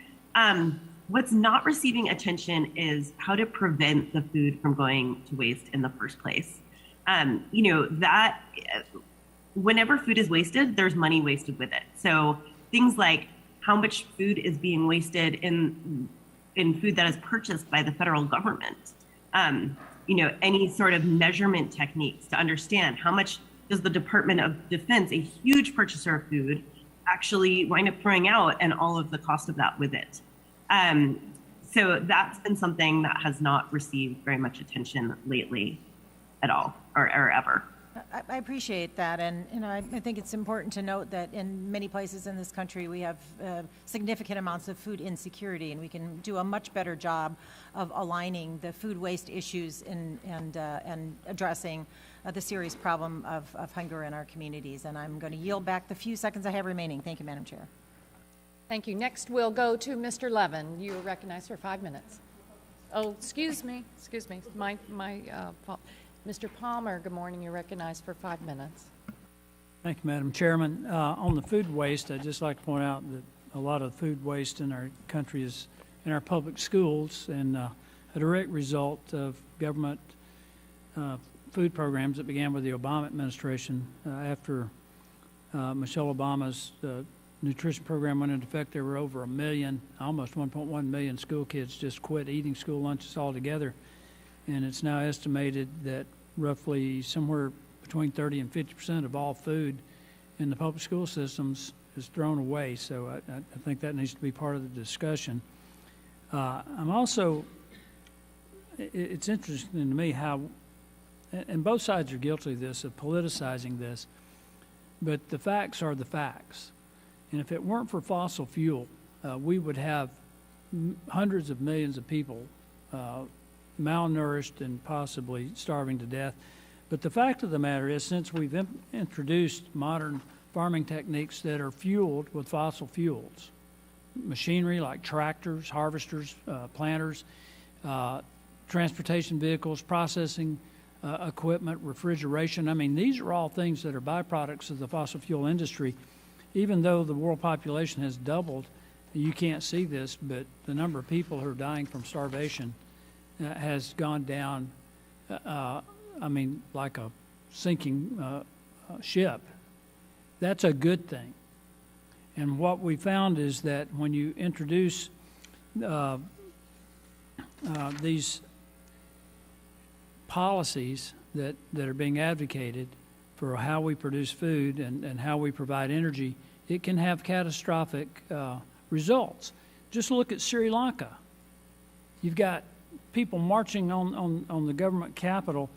What's not receiving attention is how to prevent the food from going to waste in the first place. That whenever food is wasted, there's money wasted with it. So things like how much food is being wasted in food that is purchased by the federal government. Any sort of measurement techniques to understand how much does the Department of Defense, a huge purchaser of food, actually wind up throwing out, and all of the cost of that with it. So that's been something that has not received very much attention lately at all, or ever. I appreciate that, and I think it's important to note that in many places in this country we have significant amounts of food insecurity, and we can do a much better job of aligning the food waste issues and addressing the serious problem of hunger in our communities. And I'm going to yield back the few seconds I have remaining. Thank you, Madam Chair. Thank you. Next, we'll go to Mr. Levin. You are recognized for 5 minutes. Oh, excuse me. My fault. Mr. Palmer, good morning. You're recognized for 5 minutes. Thank you, Madam Chairman. On the food waste, I'd just like to point out that a lot of food waste in our country is in our public schools, and a direct result of government food programs that began with the Obama administration. After Michelle Obama's nutrition program went into effect, there were over 1 million, almost 1.1 million school kids just quit eating school lunches altogether. And it's now estimated that roughly somewhere between 30 and 50% of all food in the public school systems is thrown away. So I think that needs to be part of the discussion. I'm also, it's interesting to me how, and both sides are guilty of this, of politicizing this, but the facts are the facts. And if it weren't for fossil fuel, we would have hundreds of millions of people malnourished and possibly starving to death. But the fact of the matter is, since we've introduced modern farming techniques that are fueled with fossil fuels, machinery like tractors, harvesters, planters, transportation vehicles, processing equipment, refrigeration, I mean, these are all things that are byproducts of the fossil fuel industry. Even though the world population has doubled, you can't see this, but the number of people who are dying from starvation has gone down, I mean, like a sinking ship. That's a good thing. And what we found is that when you introduce these policies that are being advocated for how we produce food and how we provide energy, it can have catastrophic results. Just look at Sri Lanka. You've got people marching on the government capital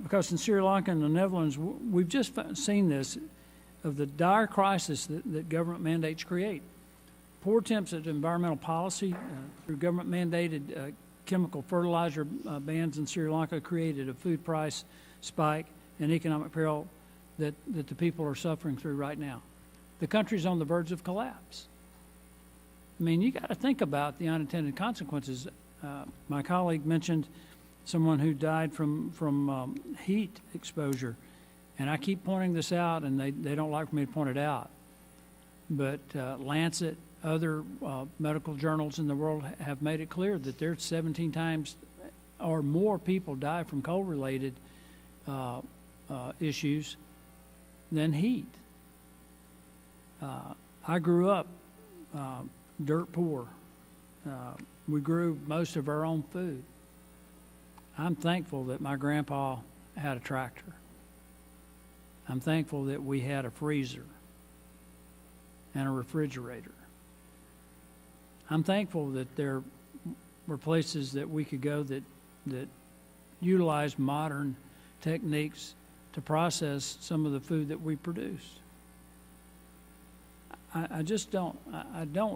because in Sri Lanka and the Netherlands, we've just seen this, of the dire crisis that government mandates create. Poor attempts at environmental policy through government-mandated chemical fertilizer bans in Sri Lanka created a food price spike and economic peril that the people are suffering through right now. The country's on the verge of collapse. I mean, you got to think about the unintended consequences. My colleague mentioned someone who died from heat exposure, and I keep pointing this out, and they don't like for me to point it out. But Lancet, other medical journals in the world have made it clear that there's 17 times or more people die from coal-related issues than heat. I grew up dirt poor. We grew most of our own food. I'm thankful that my grandpa had a tractor. I'm thankful that we had a freezer and a refrigerator. I'm thankful that there were places that we could go that utilize modern techniques to process some of the food that we produce. I just don't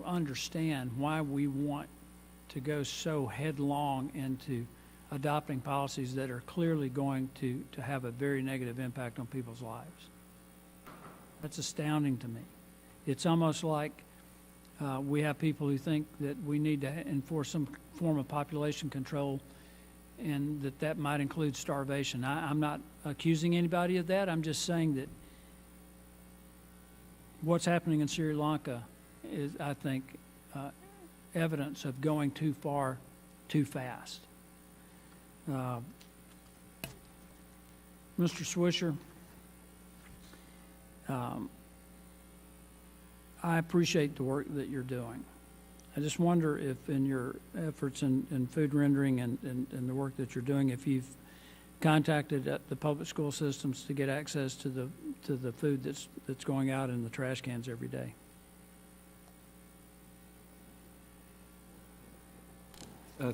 understand why we want to go so headlong into adopting policies that are clearly going to have a very negative impact on people's lives. That's astounding to me. It's almost like we have people who think that we need to enforce some form of population control and that might include starvation. I'm not accusing anybody of that. I'm just saying that what's happening in Sri Lanka is, I think, evidence of going too far, too fast. Mr. Swisher, I appreciate the work that you're doing. I just wonder if in your efforts in food rendering and the work that you're doing, if you've contacted the public school systems to get access to the food that's going out in the trash cans every day.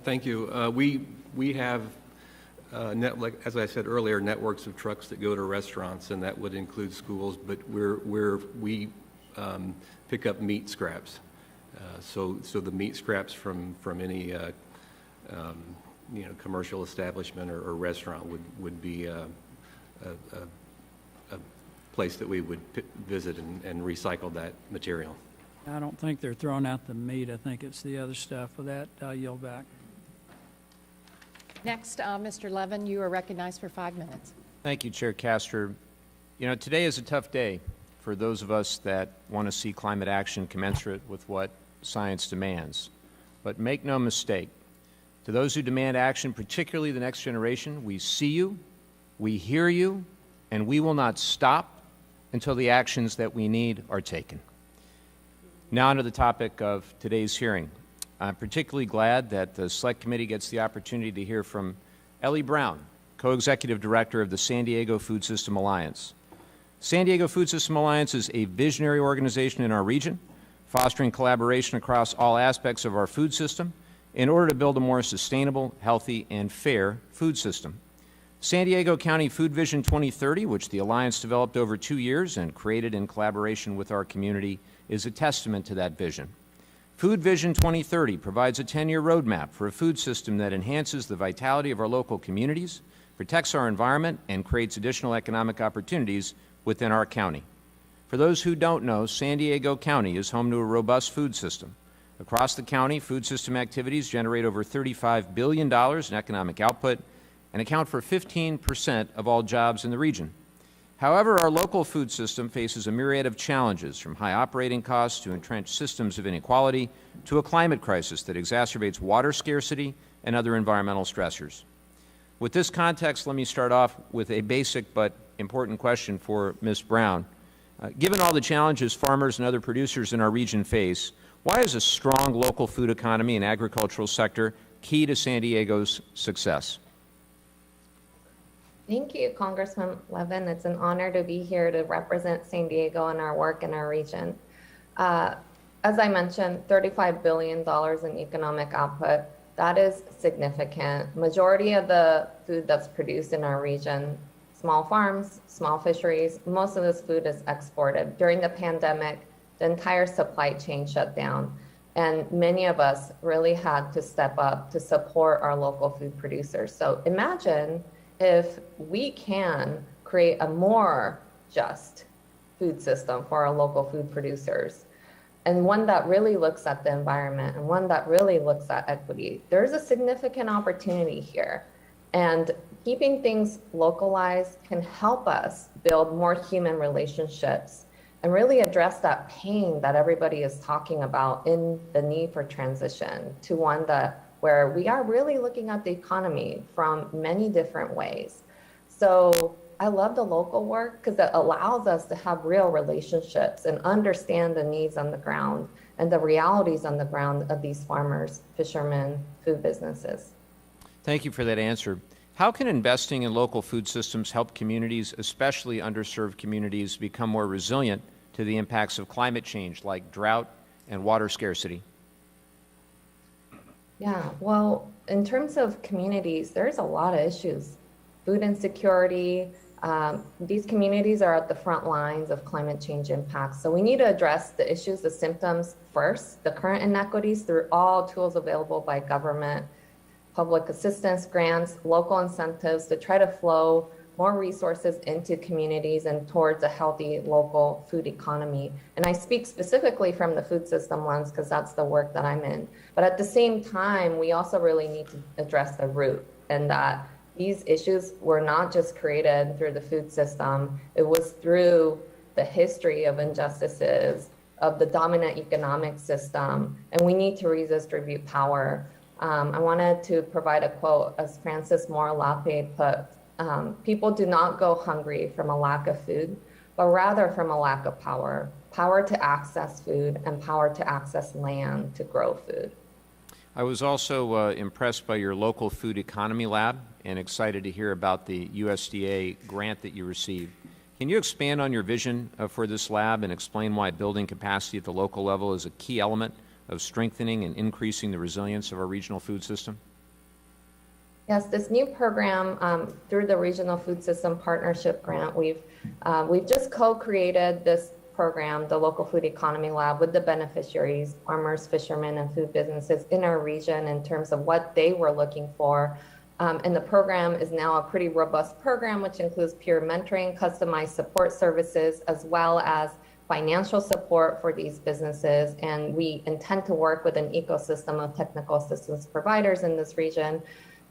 Thank you. We have, like as I said earlier, networks of trucks that go to restaurants, and that would include schools. But we pick up meat scraps. So the meat scraps from any commercial establishment or restaurant would be a place that we would visit and recycle that material. I don't think they're throwing out the meat. I think it's the other stuff. With that, I'll yield back. Next, Mr. Levin, you are recognized for 5 minutes. Thank you, Chair Castor. You know, today is a tough day for those of us that want to see climate action commensurate with what science demands. But make no mistake, to those who demand action, particularly the next generation, we see you, we hear you, and we will not stop until the actions that we need are taken. Now on to the topic of today's hearing. I'm particularly glad that the Select Committee gets the opportunity to hear from Ellie Brown, Co-Executive Director of the San Diego Food System Alliance. San Diego Food System Alliance is a visionary organization in our region, fostering collaboration across all aspects of our food system in order to build a more sustainable, healthy, and fair food system. San Diego County Food Vision 2030, which the Alliance developed over 2 years and created in collaboration with our community, is a testament to that vision. Food Vision 2030 provides a 10-year roadmap for a food system that enhances the vitality of our local communities, protects our environment, and creates additional economic opportunities within our county. For those who don't know, San Diego County is home to a robust food system. Across the county, food system activities generate over $35 billion in economic output and account for 15% of all jobs in the region. However, our local food system faces a myriad of challenges, from high operating costs to entrenched systems of inequality to a climate crisis that exacerbates water scarcity and other environmental stressors. With this context, let me start off with a basic but important question for Ms. Brown. Given all the challenges farmers and other producers in our region face, why is a strong local food economy and agricultural sector key to San Diego's success? Thank you, Congressman Levin. It's an honor to be here to represent San Diego and our work in our region. As I mentioned, $35 billion in economic output. That is significant. Majority of the food that's produced in our region, small farms, small fisheries, most of this food is exported. During the pandemic, the entire supply chain shut down, and many of us really had to step up to support our local food producers. So imagine if we can create a more just food system for our local food producers, and one that really looks at the environment and one that really looks at equity. There's a significant opportunity here, and keeping things localized can help us build more human relationships and really address that pain that everybody is talking about in the need for transition to one that where we are really looking at the economy from many different ways. So I love the local work because it allows us to have real relationships and understand the needs on the ground and the realities on the ground of these farmers, fishermen, food businesses. Thank you for that answer. How can investing in local food systems help communities, especially underserved communities, become more resilient to the impacts of climate change like drought and water scarcity? Yeah, well, in terms of communities, there's a lot of issues. Food insecurity, these communities are at the front lines of climate change impacts. So we need to address the issues, the symptoms first, the current inequities through all tools available by government, public assistance, grants, local incentives to try to flow more resources into communities and towards a healthy local food economy. And I speak specifically from the food system lens because that's the work that I'm in. But at the same time, we also really need to address the root, and that these issues were not just created through the food system. It was through the history of injustices, of the dominant economic system, and we need to resist review power. I wanted to provide a quote as Francis Moore Lape put, people do not go hungry from a lack of food, but rather from a lack of power, power to access food and power to access land to grow food. I was also impressed by your local food economy lab and excited to hear about the USDA grant that you received. Can you expand on your vision for this lab and explain why building capacity at the local level is a key element of strengthening and increasing the resilience of our regional food system? Yes, this new program through the Regional Food System Partnership Grant, we've just co-created this program, the Local Food Economy Lab, with the beneficiaries, farmers, fishermen, and food businesses in our region in terms of what they were looking for. And the program is now a pretty robust program, which includes peer mentoring, customized support services, as well as financial support for these businesses, and we intend to work with an ecosystem of technical assistance providers in this region.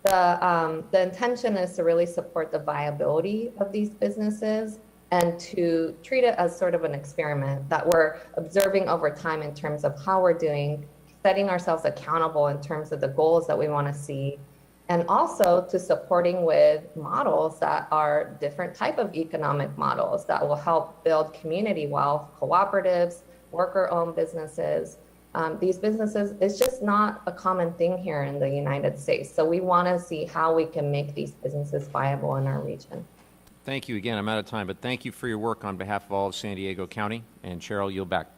The intention is to really support the viability of these businesses and to treat it as sort of an experiment that we're observing over time in terms of how we're doing, setting ourselves accountable in terms of the goals that we want to see, and also to supporting with models that are different type of economic models that will help build community wealth, cooperatives, worker-owned businesses. These businesses, it's just not a common thing here in the United States. So we want to see how we can make these businesses viable in our region. Thank you again. I'm out of time, but thank you for your work on behalf of all of San Diego County. And Cheryl, yield back.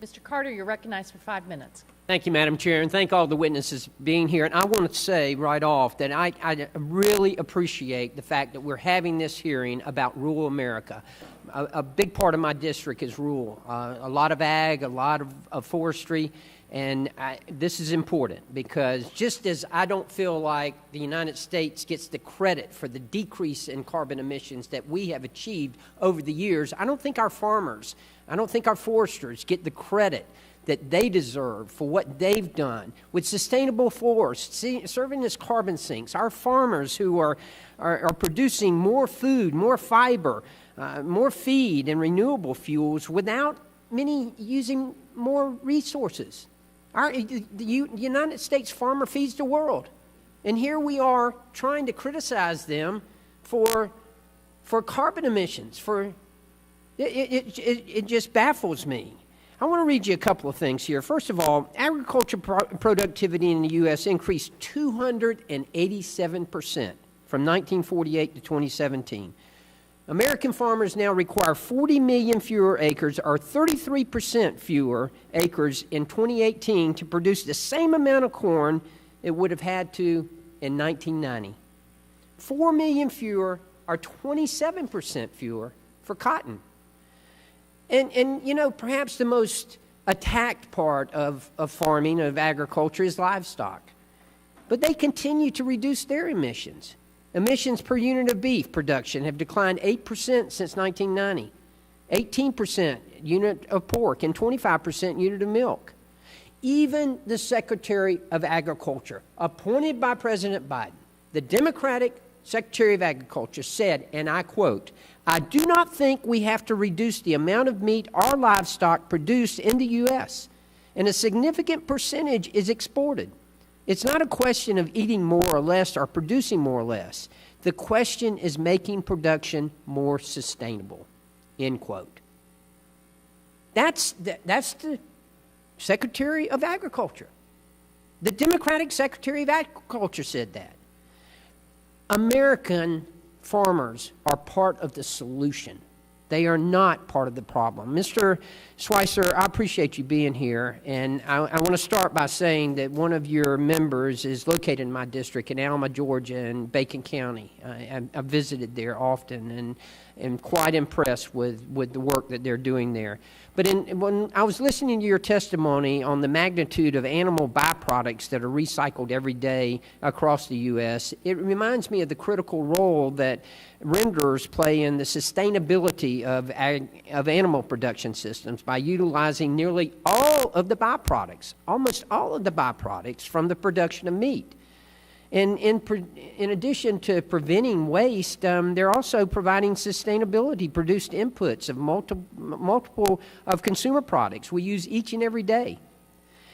Mr. Carter, you're recognized for 5 minutes. Thank you, Madam Chair, and thank all the witnesses being here. And I want to say right off that I really appreciate the fact that we're having this hearing about rural America. A big part of my district is rural, a lot of ag, a lot of forestry, and this is important because just as I don't feel like the United States gets the credit for the decrease in carbon emissions that we have achieved over the years, I don't think our farmers, I don't think our foresters get the credit that they deserve for what they've done with sustainable forests, serving as carbon sinks. Our farmers who are producing more food, more fiber, more feed and renewable fuels without many using more resources. The United States farmer feeds the world. And here we are trying to criticize them for carbon emissions. It just baffles me. I want to read you a couple of things here. First of all, agriculture productivity in the U.S. increased 287% from 1948 to 2017. American farmers now require 40 million fewer acres, or 33% fewer acres in 2018 to produce the same amount of corn it would have had to in 1990. 4 million fewer, or 27% fewer for cotton. And you know, perhaps the most attacked part of farming, of agriculture, is livestock. But they continue to reduce their emissions. Emissions per unit of beef production have declined 8% since 1990, 18% unit of pork, and 25% unit of milk. Even the Secretary of Agriculture, appointed by President Biden, the Democratic Secretary of Agriculture, said, and I quote, "I do not think we have to reduce the amount of meat our livestock produce in the U.S., and a significant percentage is exported. It's not a question of eating more or less or producing more or less. The question is making production more sustainable," end quote. That's the Secretary of Agriculture. The Democratic Secretary of Agriculture said that. American farmers are part of the solution. They are not part of the problem. Mr. Schweitzer, I appreciate you being here, and I want to start by saying that one of your members is located in my district in Alma, Georgia, in Bacon County. I've visited there often and am quite impressed with the work that they're doing there. But when I was listening to your testimony on the magnitude of animal byproducts that are recycled every day across the U.S., it reminds me of the critical role that renderers play in the sustainability of animal production systems by utilizing nearly all of the byproducts, almost all of the byproducts from the production of meat. And in addition to preventing waste, they're also providing sustainability produced inputs of multiple of consumer products we use each and every day.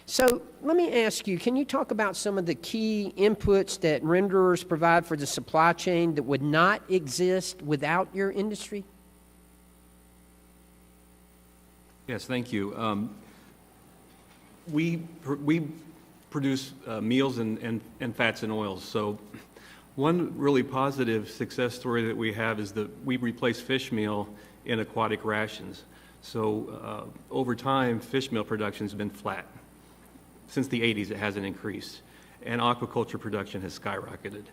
So let me ask you, can you talk about some of the key inputs that renderers provide for the supply chain that would not exist without your industry? Yes, thank you. We produce meals and fats and oils. So one really positive success story that we have is that we replace fish meal in aquatic rations. So over time, fish meal production has been flat. Since the 80s, it hasn't increased. And aquaculture production has skyrocketed.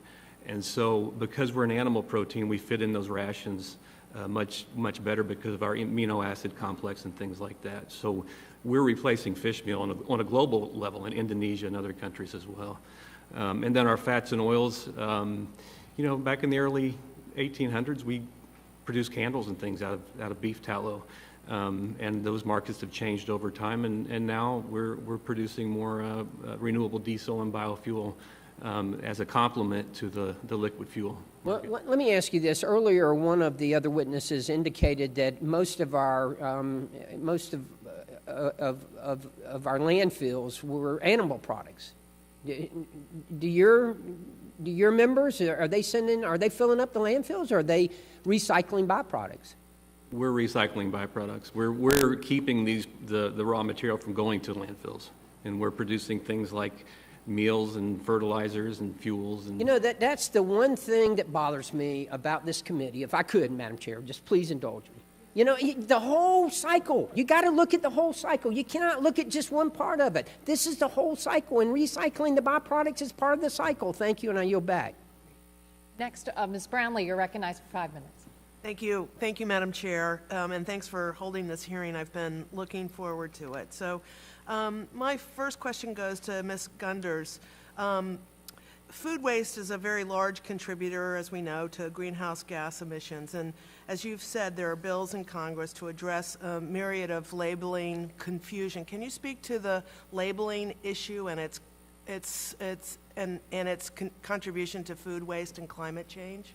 And so because we're an animal protein, we fit in those rations much better because of our amino acid complex and things like that. So we're replacing fish meal on a global level in Indonesia and other countries as well. And then our fats and oils, back in the early 1800s, we produced candles and things out of beef tallow. And those markets have changed over time, and now we're producing more renewable diesel and biofuel as a complement to the liquid fuel. Well, let me ask you this. Earlier, one of the other witnesses indicated that most of our landfills were animal products. Do your members, are they filling up the landfills, or are they recycling byproducts? We're recycling byproducts. We're keeping the raw material from going to landfills, and we're producing things like meals and fertilizers and fuels. And that's the one thing that bothers me about this committee. If I could, Madam Chair, just please indulge me. The whole cycle. You got to look at the whole cycle. You cannot look at just one part of it. This is the whole cycle, and recycling the byproducts is part of the cycle. Thank you, and I yield back. Next, Ms. Brownlee, you're recognized for 5 minutes. Thank you, Madam Chair, and thanks for holding this hearing. I've been looking forward to it. So, my first question goes to Ms. Gunders. Food waste is a very large contributor, as we know, to greenhouse gas emissions. And as you've said, there are bills in Congress to address a myriad of labeling confusion. Can you speak to the labeling issue and its contribution to food waste and climate change?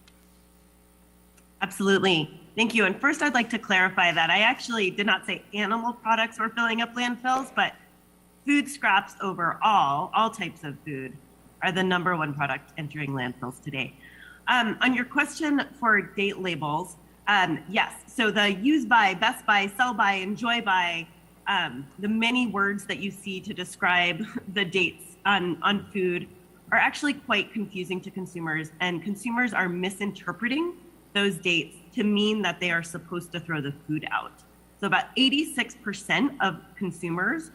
Absolutely. Thank you. And first, I'd like to clarify that I actually did not say animal products were filling up landfills, but food scraps overall, all types of food, are the #1 product entering landfills today. On your question for date labels, yes. So the use by, best by, sell by, enjoy by, the many words that you see to describe the dates on food are actually quite confusing to consumers, and consumers are misinterpreting those dates to mean that they are supposed to throw the food out. So about 86% of consumers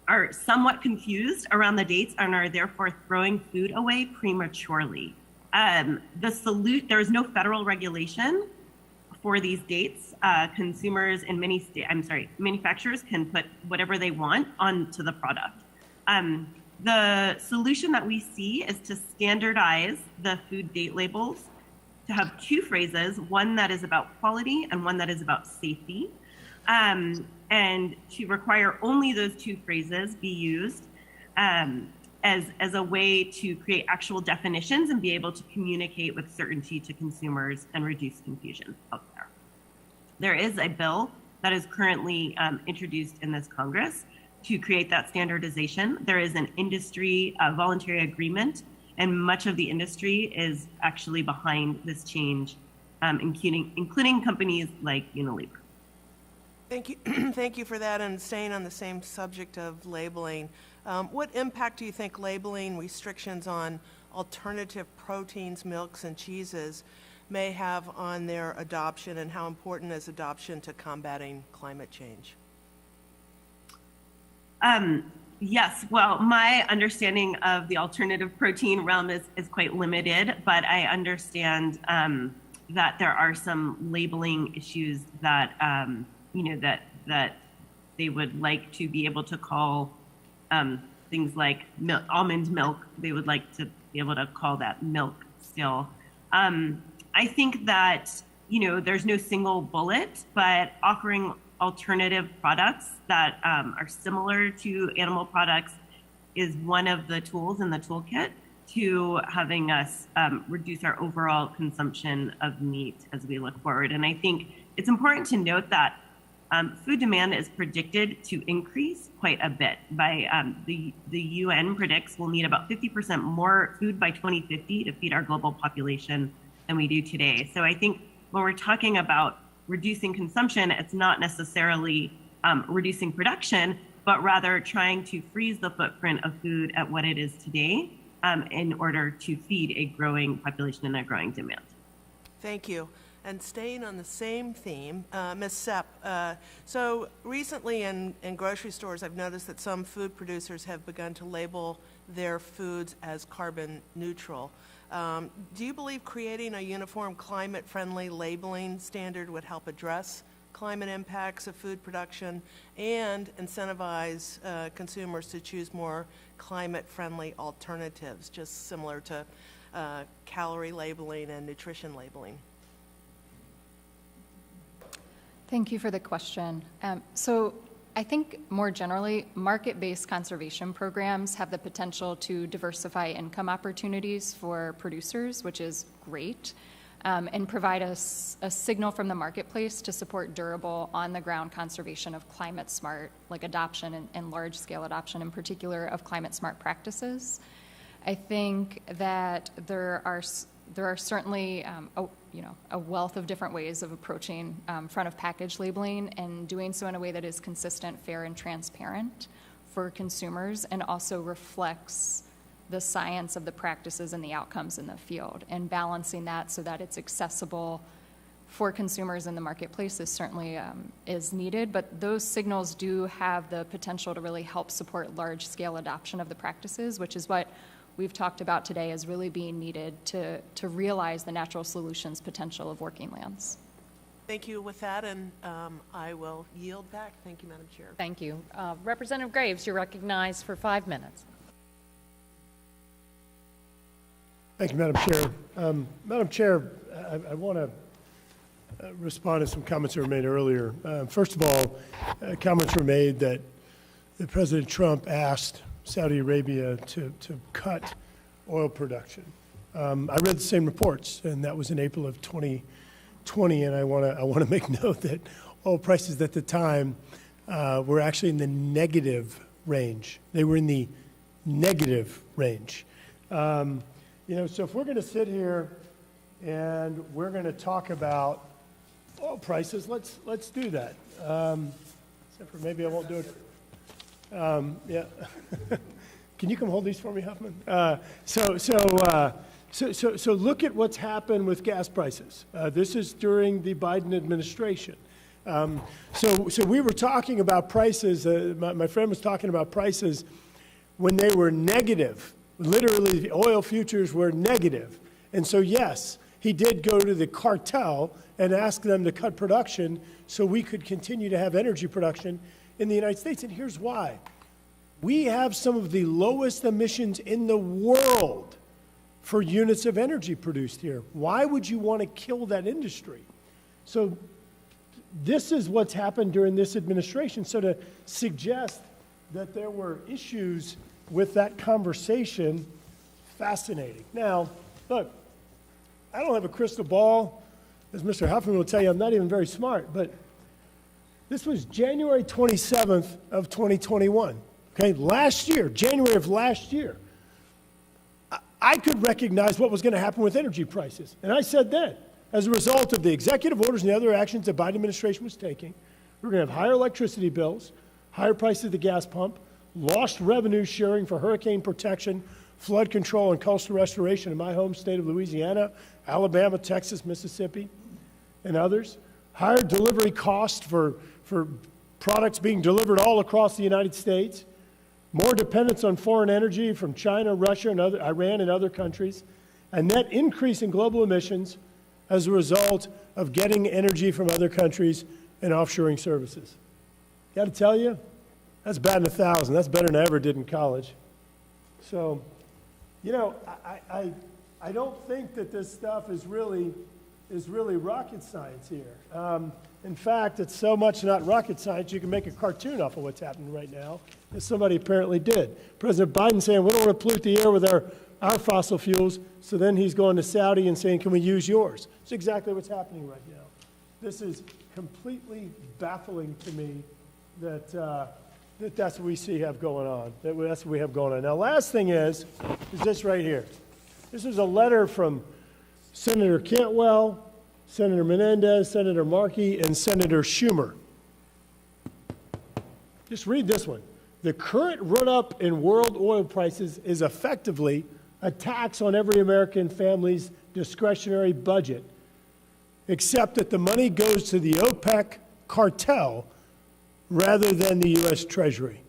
are somewhat confused around the dates and are therefore throwing food away prematurely. There is no federal regulation for these dates. Consumers in manufacturers can put whatever they want onto the product. The solution that we see is to standardize the food date labels to have 2 phrases, one that is about quality and one that is about safety, and to require only those 2 phrases be used as a way to create actual definitions and be able to communicate with certainty to consumers and reduce confusion out there. There is a bill that is currently introduced in this Congress to create that standardization. There is an industry voluntary agreement, and much of the industry is actually behind this change, including companies like Unilever. Thank you. Thank you for that. And staying on the same subject of labeling, what impact do you think labeling restrictions on alternative proteins, milks, and cheeses may have on their adoption, and how important is adoption to combating climate change? Yes, well, my understanding of the alternative protein realm is quite limited, but I understand that there are some labeling issues that, that they would like to be able to call things like almond milk. They would like to be able to call that milk still. I think that, there's no single bullet, but offering alternative products that are similar to animal products is one of the tools in the toolkit to having us reduce our overall consumption of meat as we look forward. And I think it's important to note that food demand is predicted to increase quite a bit. By the UN predicts we'll need about 50% more food by 2050 to feed our global population than we do today. So I think when we're talking about reducing consumption, it's not necessarily reducing production, but rather trying to freeze the footprint of food at what it is today in order to feed a growing population and a growing demand. Thank you. And staying on the same theme, Ms. Sepp, so recently in grocery stores, I've noticed that some food producers have begun to label their foods as carbon neutral. Do you believe creating a uniform climate-friendly labeling standard would help address climate impacts of food production and incentivize consumers to choose more climate-friendly alternatives, just similar to calorie labeling and nutrition labeling? Thank you for the question. So I think more generally, market-based conservation programs have the potential to diversify income opportunities for producers, which is great, and provide us a signal from the marketplace to support durable, on-the-ground conservation of climate-smart, like adoption and large-scale adoption in particular of climate-smart practices. I think that there are certainly a wealth of different ways of approaching front of package labeling and doing so in a way that is consistent, fair, and transparent for consumers, and also reflects the science of the practices and the outcomes in the field. And balancing that so that it's accessible for consumers in the marketplace is certainly is needed, but those signals do have the potential to really help support large-scale adoption of the practices, which is what we've talked about today as really being needed to realize the natural solutions potential of working lands. Thank you with that, and I will yield back. Thank you, Madam Chair. Thank you. Representative Graves, you're recognized for 5 minutes. Thank you, Madam Chair. Madam Chair, I want to respond to some comments that were made earlier. First of all, comments were made that President Trump asked Saudi Arabia to cut oil production. I read the same reports, and that was in April of 2020, and I want to make note that oil prices at the time were actually in the negative range. They were in the negative range. So if we're going to sit here and we're going to talk about oil prices, let's do that. Except for maybe I won't do it. Yeah. Can you come hold these for me, Huffman? So look at what's happened with gas prices. This is during the Biden administration. So we were talking about prices. My friend was talking about prices when they were negative. Literally, the oil futures were negative. And so, yes, he did go to the cartel and ask them to cut production so we could continue to have energy production in the United States. And here's why. We have some of the lowest emissions in the world for units of energy produced here. Why would you want to kill that industry? So this is what's happened during this administration. So to suggest that there were issues with that conversation, fascinating. Now, look, I don't have a crystal ball. As Mr. Huffman will tell you, I'm not even very smart, but this was January 27th of 2021, okay? Last year, January of last year. I could recognize what was going to happen with energy prices. And I said then, as a result of the executive orders and the other actions the Biden administration was taking, we're going to have higher electricity bills, higher prices at the gas pump, lost revenue sharing for hurricane protection, flood control, and coastal restoration in my home state of Louisiana, Alabama, Texas, Mississippi, and others. Higher delivery costs for products being delivered all across the United States. More dependence on foreign energy from China, Russia, and Iran and other countries. A net increase in global emissions as a result of getting energy from other countries and offshoring services. Got to tell you, that's batting 1,000. That's better than I ever did in college. So, I don't think that this stuff is really rocket science here. In fact, it's so much not rocket science, you can make a cartoon off of what's happening right now, as somebody apparently did. President Biden saying, we don't want to pollute the air with our fossil fuels, so then he's going to Saudi and saying, can we use yours? It's exactly what's happening right now. This is completely baffling to me that that's what we have going on. That's what we have going on. Now, last thing is this right here. This is a letter from Senator Cantwell, Senator Menendez, Senator Markey, and Senator Schumer. Just read this one. The current run-up in world oil prices is effectively a tax on every American family's discretionary budget, except that the money goes to the OPEC cartel rather than the U.S. Treasury.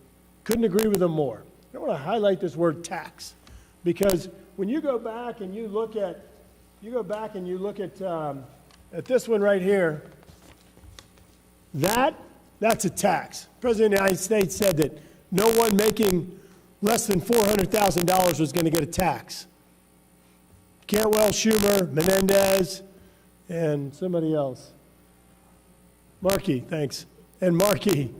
Couldn't agree with them more. I want to highlight this word tax, because when you go back and you look at this one right here, that's a tax. The President of the United States said that no one making less than $400,000 was going to get a tax. Cantwell, Schumer, Menendez, and somebody else. Markey, thanks. And Markey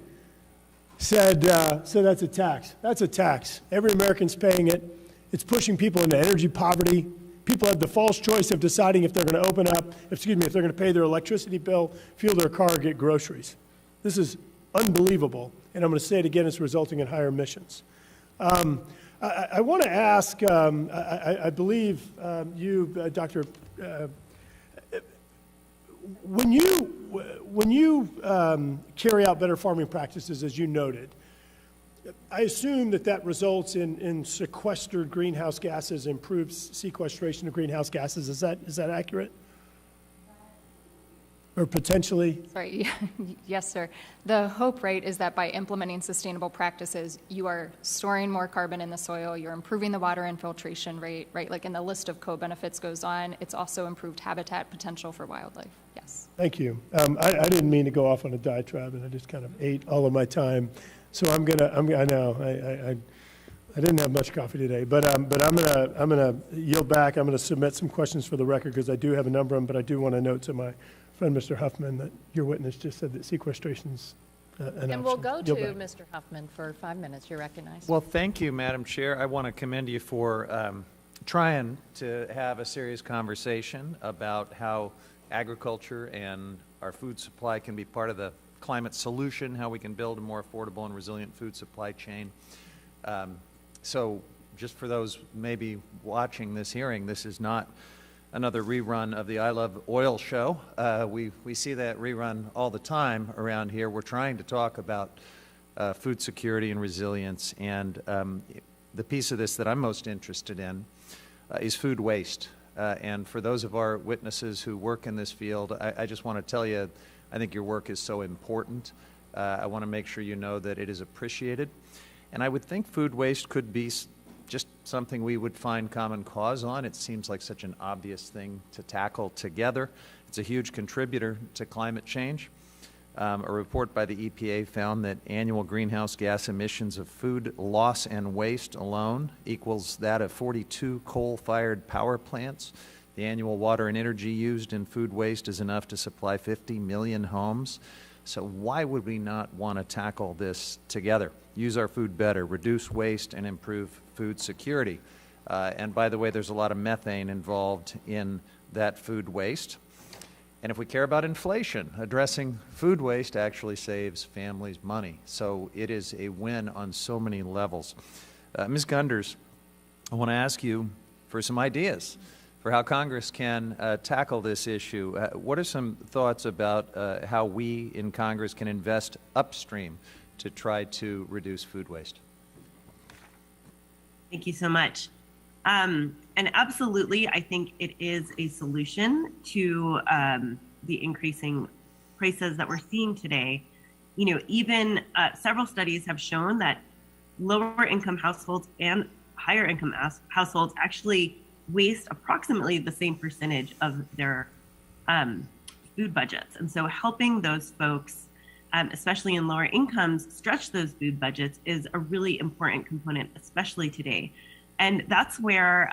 said, so that's a tax. That's a tax. Every American's paying it. It's pushing people into energy poverty. People have the false choice of deciding if they're going to if they're going to pay their electricity bill, fuel their car, or get groceries. This is unbelievable, and I'm going to say it again, it's resulting in higher emissions. I want to ask, I believe you, Dr. When you carry out better farming practices, as you noted, I assume that results in sequestered greenhouse gases, improved sequestration of greenhouse gases. Is that accurate? Or potentially? Sorry, yes, sir. The hope, right, is that by implementing sustainable practices, you are storing more carbon in the soil, you're improving the water infiltration rate, right? Like, and the list of co-benefits goes on. It's also improved habitat potential for wildlife, yes. Thank you. I didn't mean to go off on a diatribe, and I just kind of ate all of my time. So I know, I didn't have much coffee today, but I'm gonna yield back. I'm gonna submit some questions for the record because I do have a number of them, but I do want to note to my friend, Mr. Huffman, that your witness just said that sequestration's an option. And we'll go to Yield back. Mr. Huffman for 5 minutes. You're recognized. Well, thank you, Madam Chair. I want to commend you for trying to have a serious conversation about how agriculture and our food supply can be part of the climate solution, how we can build a more affordable and resilient food supply chain. So just for those maybe watching this hearing, this is not another rerun of the I Love Oil show. We see that rerun all the time around here. We're trying to talk about food security and resilience, and the piece of this that I'm most interested in is food waste. And for those of our witnesses who work in this field, I just want to tell you, I think your work is so important. I want to make sure you know that it is appreciated. And I would think food waste could be just something we would find common cause on. It seems like such an obvious thing to tackle together. It's a huge contributor to climate change. A report by the EPA found that annual greenhouse gas emissions of food loss and waste alone equals that of 42 coal-fired power plants. The annual water and energy used in food waste is enough to supply 50 million homes. So why would we not want to tackle this together? Use our food better, reduce waste, and improve food security. And by the way, there's a lot of methane involved in that food waste. And if we care about inflation, addressing food waste actually saves families money. So it is a win on so many levels. Ms. Gunders, I want to ask you for some ideas for how Congress can tackle this issue. What are some thoughts about how we in Congress can invest upstream to try to reduce food waste? Thank you so much. And absolutely, I think it is a solution to the increasing prices that we're seeing today. You know, even several studies have shown that lower income households and higher income households actually waste approximately the same percentage of their food budgets. And so helping those folks, especially in lower incomes, stretch those food budgets is a really important component, especially today. And that's where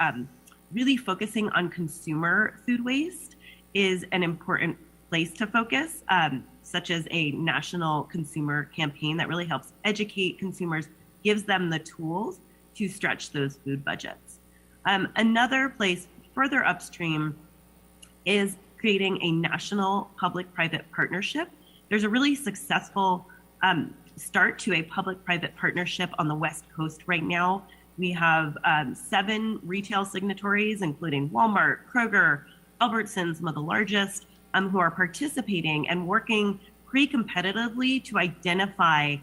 really focusing on consumer food waste is an important place to focus, such as a national consumer campaign that really helps educate consumers, gives them the tools to stretch those food budgets. Another place further upstream is creating a national public-private partnership. There's a really successful start to a public-private partnership on the West Coast right now. We have 7 retail signatories, including Walmart, Kroger, Albertsons, some of the largest, who are participating and working pretty competitively to identify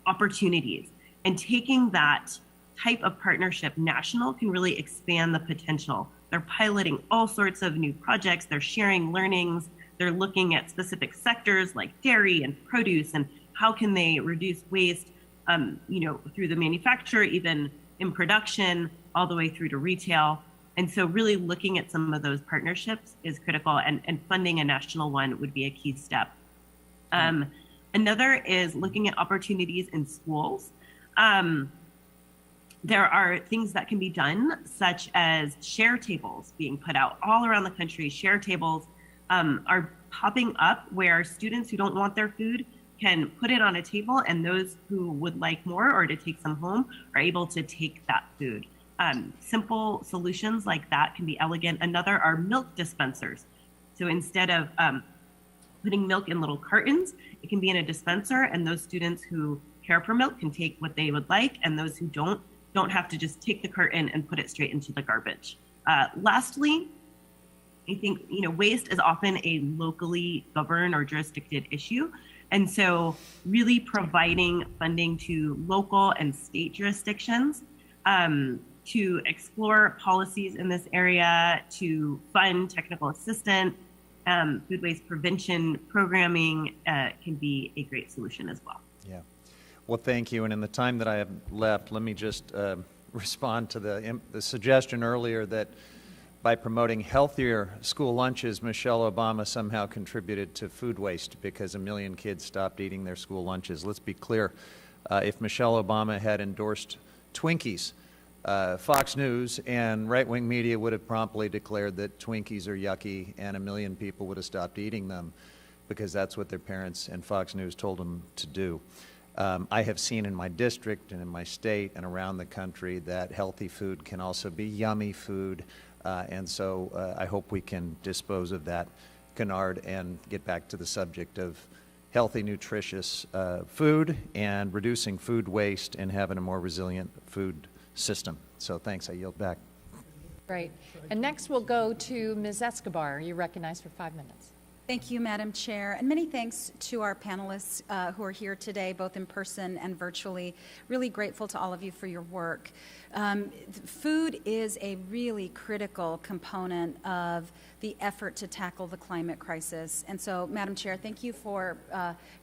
opportunities. And taking that type of partnership national can really expand the potential. They're piloting all sorts of new projects. They're sharing learnings. They're looking at specific sectors like dairy and produce and how can they reduce waste, through the manufacturer, even in production, all the way through to retail. And so really looking at some of those partnerships is critical, and funding a national one would be a key step. Another is looking at opportunities in schools. There are things that can be done, such as share tables being put out all around the country. Share tables are popping up where students who don't want their food can put it on a table, and those who would like more or to take some home are able to take that food. Simple solutions like that can be elegant. Another are milk dispensers. So instead of putting milk in little cartons, it can be in a dispenser, and those students who care for milk can take what they would like, and those who don't have to just take the carton and put it straight into the garbage. Lastly, I think waste is often a locally governed or jurisdicted issue. And so really providing funding to local and state jurisdictions to explore policies in this area, to fund technical assistance, food waste prevention programming can be a great solution as well. Yeah. Well, thank you. And in the time that I have left, let me just respond to the suggestion earlier that by promoting healthier school lunches, Michelle Obama somehow contributed to food waste because 1 million kids stopped eating their school lunches. Let's be clear. If Michelle Obama had endorsed Twinkies, Fox News and right-wing media would have promptly declared that Twinkies are yucky, and 1 million people would have stopped eating them because that's what their parents and Fox News told them to do. I have seen in my district and in my state and around the country that healthy food can also be yummy food, and so I hope we can dispose of that canard and get back to the subject of healthy, nutritious food and reducing food waste and having a more resilient food system. So thanks. I yield back. Great. And next we'll go to Ms. Escobar. You're recognized for 5 minutes. Thank you, Madam Chair, and many thanks to our panelists who are here today, both in person and virtually. Really grateful to all of you for your work. Food is a really critical component of the effort to tackle the climate crisis. And so, Madam Chair, thank you for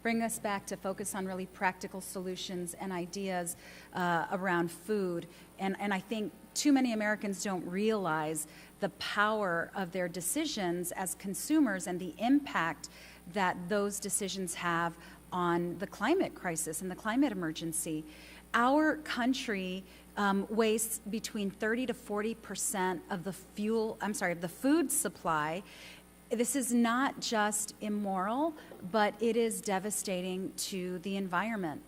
bringing us back to focus on really practical solutions and ideas around food. And I think too many Americans don't realize the power of their decisions as consumers and the impact that those decisions have on the climate crisis and the climate emergency. Our country wastes between 30 to 40% of the food supply. This is not just immoral, but it is devastating to the environment.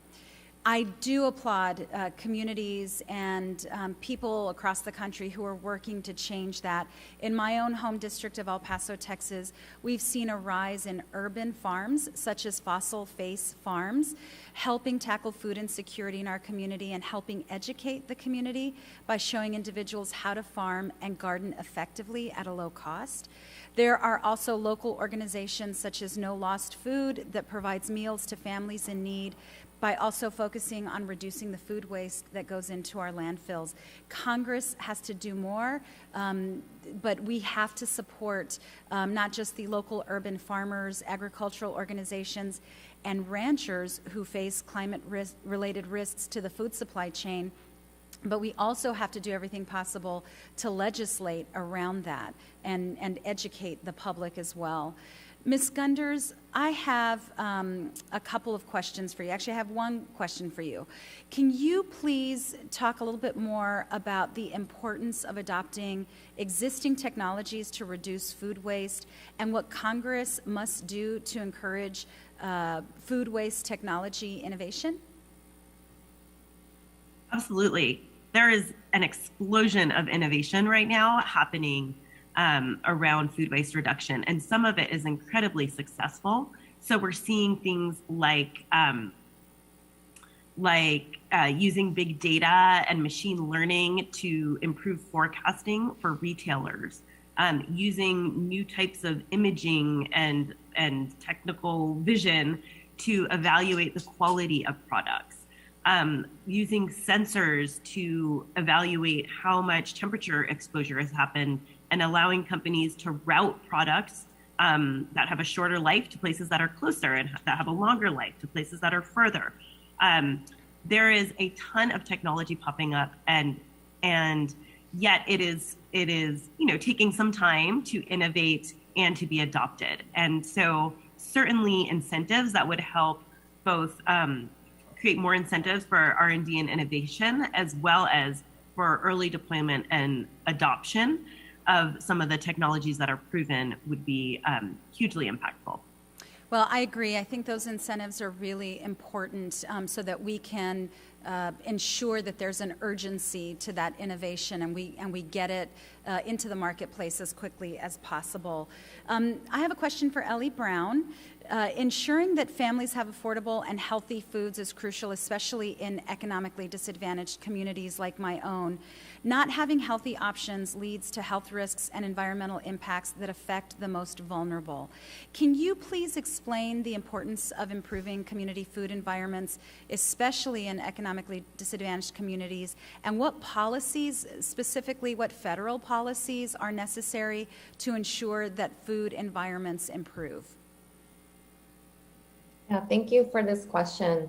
I do applaud communities and people across the country who are working to change that. In my own home district of El Paso, Texas, we've seen a rise in urban farms, such as Fossil Face Farms, helping tackle food insecurity in our community and helping educate the community by showing individuals how to farm and garden effectively at a low cost. There are also local organizations such as No Lost Food that provides meals to families in need by also focusing on reducing the food waste that goes into our landfills. Congress has to do more, but we have to support not just the local urban farmers, agricultural organizations, and ranchers who face climate-related risks to the food supply chain, but we also have to do everything possible to legislate around that and educate the public as well. Ms. Gunders, I have a couple of questions for you. Actually, I have one question for you. Can you please talk a little bit more about the importance of adopting existing technologies to reduce food waste and what Congress must do to encourage food waste technology innovation? Absolutely. There is an explosion of innovation right now happening around food waste reduction, and some of it is incredibly successful. So we're seeing things like using big data and machine learning to improve forecasting for retailers, using new types of imaging and technical vision to evaluate the quality of products, using sensors to evaluate how much temperature exposure has happened, and allowing companies to route products that have a shorter life to places that are closer and that have a longer life to places that are further. There is a ton of technology popping up, and yet it is taking some time to innovate and to be adopted. And so certainly incentives that would help both create more incentives for R&D and innovation, as well as for early deployment and adoption, of some of the technologies that are proven would be hugely impactful. Well, I agree. I think those incentives are really important so that we can ensure that there's an urgency to that innovation and we get it into the marketplace as quickly as possible. I have a question for Ellie Brown. Ensuring that families have affordable and healthy foods is crucial, especially in economically disadvantaged communities like my own. Not having healthy options leads to health risks and environmental impacts that affect the most vulnerable. Can you please explain the importance of improving community food environments, especially in economically disadvantaged communities, and what policies, specifically what federal policies, are necessary to ensure that food environments improve? Yeah, thank you for this question.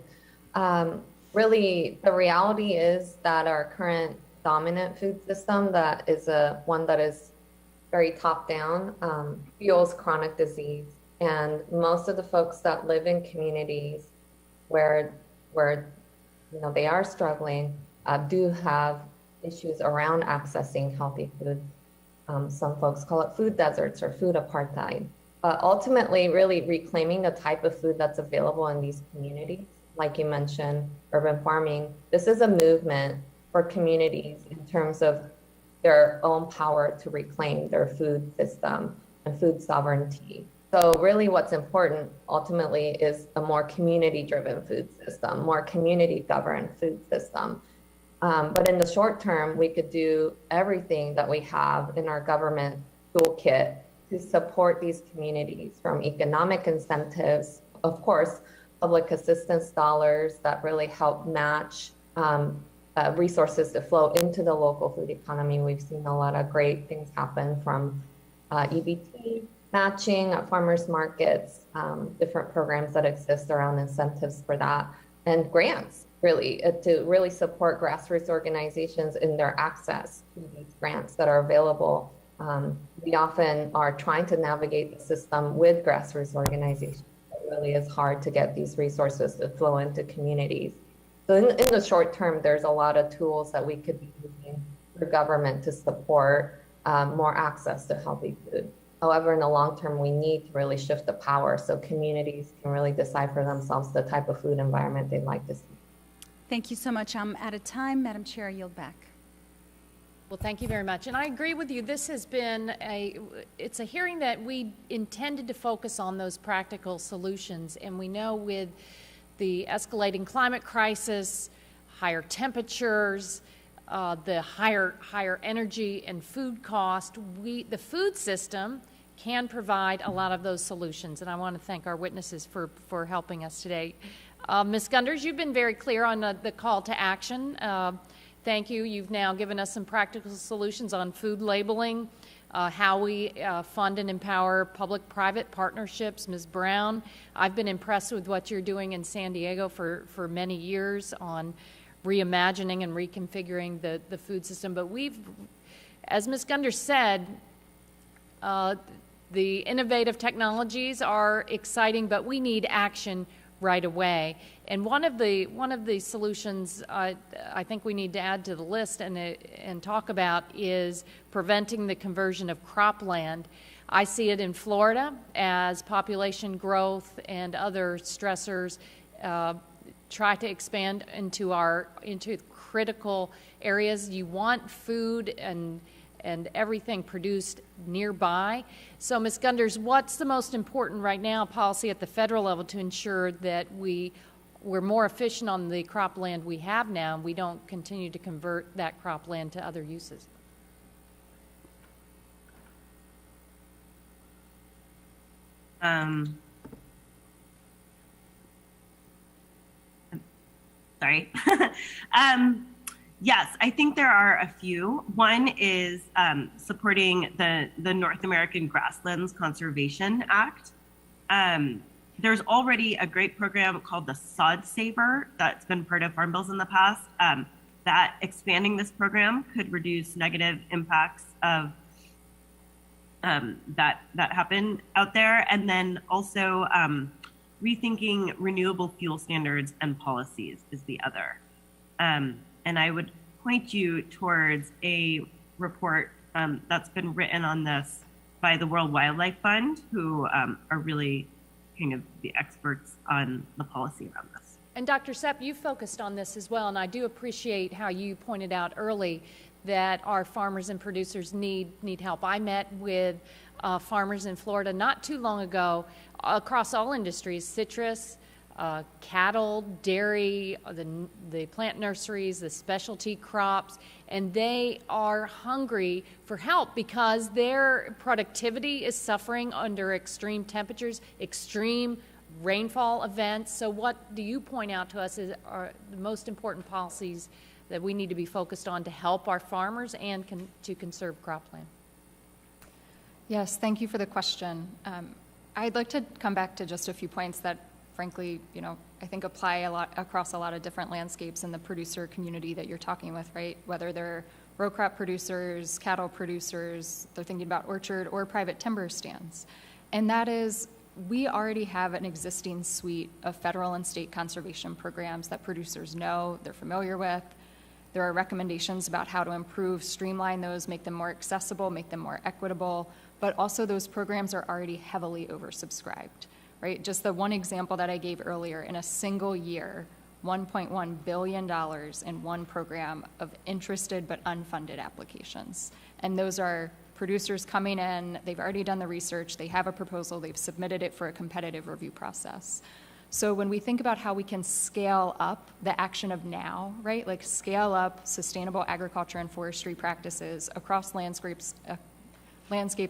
Really, the reality is that our current dominant food system, that is one that is very top-down, fuels chronic disease. And most of the folks that live in communities where they are struggling do have issues around accessing healthy food. Some folks call it food deserts or food apartheid. But ultimately, really reclaiming the type of food that's available in these communities, like you mentioned, urban farming, this is a movement for communities in terms of their own power to reclaim their food system and food sovereignty. So really what's important ultimately is a more community-driven food system, more community-governed food system. But in the short term, we could do everything that we have in our government toolkit to support these communities, from economic incentives, of course, public assistance dollars that really help match resources to flow into the local food economy. We've seen a lot of great things happen from EBT matching at farmers markets, different programs that exist around incentives for that, and grants, really, to really support grassroots organizations in their access to these grants that are available. We often are trying to navigate the system with grassroots organizations. It really is hard to get these resources to flow into communities. So in the short term, there's a lot of tools that we could be using for government to support more access to healthy food. However, in the long term, we need to really shift the power so communities can really decide for themselves the type of food environment they'd like to see. Thank you so much. I'm out of time. Madam Chair, I yield back. Well, thank you very much. And I agree with you. This has been it's a hearing that we intended to focus on those practical solutions. And we know with the escalating climate crisis, higher temperatures, the higher energy and food cost, the food system can provide a lot of those solutions. And I want to thank our witnesses for helping us today. Ms. Gunders, you've been very clear on the call to action. Thank you. You've now given us some practical solutions on food labeling, how we fund and empower public-private partnerships. Ms. Brown, I've been impressed with what you're doing in San Diego for many years on reimagining and reconfiguring the food system. But as Ms. Gunders said, the innovative technologies are exciting, but we need action right away. And one of the solutions I think we need to add to the list and talk about is preventing the conversion of cropland. I see it in Florida as population growth and other stressors try to expand into critical areas. You want food and everything produced nearby. So, Ms. Gunders, what's the most important right now policy at the federal level to ensure that we're more efficient on the cropland we have now and we don't continue to convert that cropland to other uses? Sorry. Yes, I think there are a few. One is supporting the North American Grasslands Conservation Act. There's already a great program called the Sod Saver that's been part of Farm Bills in the past. That expanding this program could reduce negative impacts of that happen out there. And then also rethinking renewable fuel standards and policies is the other. And I would point you towards a report that's been written on this by the World Wildlife Fund, who are really kind of the experts on the policy around this. And Dr. Sepp, you focused on this as well, and I do appreciate how you pointed out early that our farmers and producers need help. I met with farmers in Florida not too long ago across all industries, citrus, cattle, dairy, the plant nurseries, the specialty crops, and they are hungry for help because their productivity is suffering under extreme temperatures, extreme rainfall events. So what do you point out to us are the most important policies that we need to be focused on to help our farmers and to conserve cropland? Yes, thank you for the question. I'd like to come back to just a few points that, frankly, I think apply a lot across a lot of different landscapes in the producer community that you're talking with, right? Whether they're row crop producers, cattle producers, they're thinking about orchard or private timber stands. And that is, we already have an existing suite of federal and state conservation programs that producers know, they're familiar with. There are recommendations about how to improve, streamline those, make them more accessible, make them more equitable, but also those programs are already heavily oversubscribed, right? Just the one example that I gave earlier, in a single year, $1.1 billion in one program of interested but unfunded applications. And those are producers coming in, they've already done the research, they have a proposal, they've submitted it for a competitive review process. So when we think about how we can scale up the action of now, right, like scale up sustainable agriculture and forestry practices across landscapes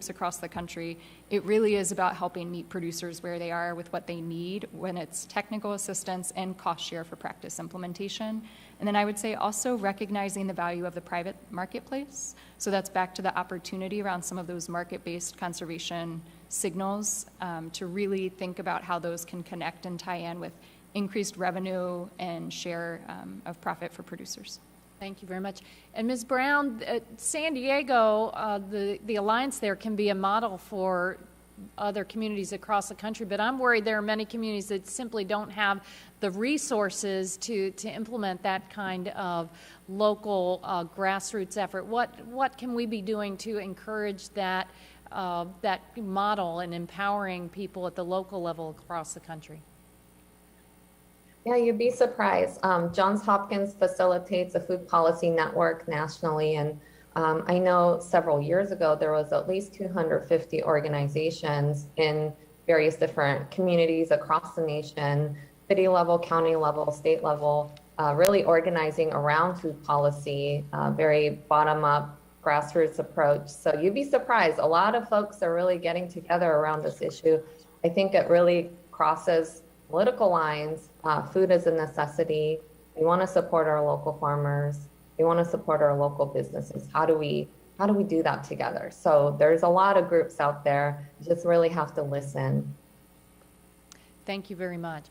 across the country, it really is about helping meet producers where they are with what they need when it's technical assistance and cost share for practice implementation. And then I would say also recognizing the value of the private marketplace. So that's back to the opportunity around some of those market-based conservation signals to really think about how those can connect and tie in with increased revenue and share of profit for producers. Thank you very much. And Ms. Brown, San Diego, the alliance there can be a model for other communities across the country, but I'm worried there are many communities that simply don't have the resources to implement that kind of local grassroots effort. What can we be doing to encourage that model and empowering people at the local level across the country? Yeah, you'd be surprised. Johns Hopkins facilitates a food policy network nationally, and I know several years ago there was at least 250 organizations in various different communities across the nation, city level, county level, state level, really organizing around food policy, very bottom-up, grassroots approach. So you'd be surprised. A lot of folks are really getting together around this issue. I think it really crosses political lines. Food is a necessity. We want to support our local farmers. We want to support our local businesses. How do we do that together? So there's a lot of groups out there. You just really have to listen. Thank you very much.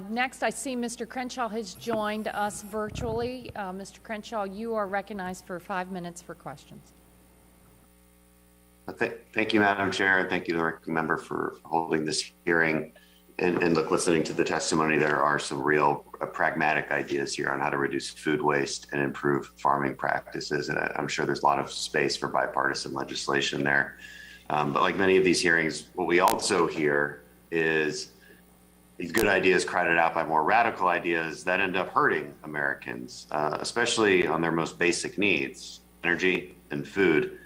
Next, I see Mr. Crenshaw has joined us virtually. Mr. Crenshaw, you are recognized for 5 minutes for questions. Thank you, Madam Chair, and thank you to the ranking member for holding this hearing. And look, listening to the testimony, there are some real pragmatic ideas here on how to reduce food waste and improve farming practices. And I'm sure there's a lot of space for bipartisan legislation there. But like many of these hearings, what we also hear is these good ideas crowded out by more radical ideas that end up hurting Americans, especially on their most basic needs, energy and food.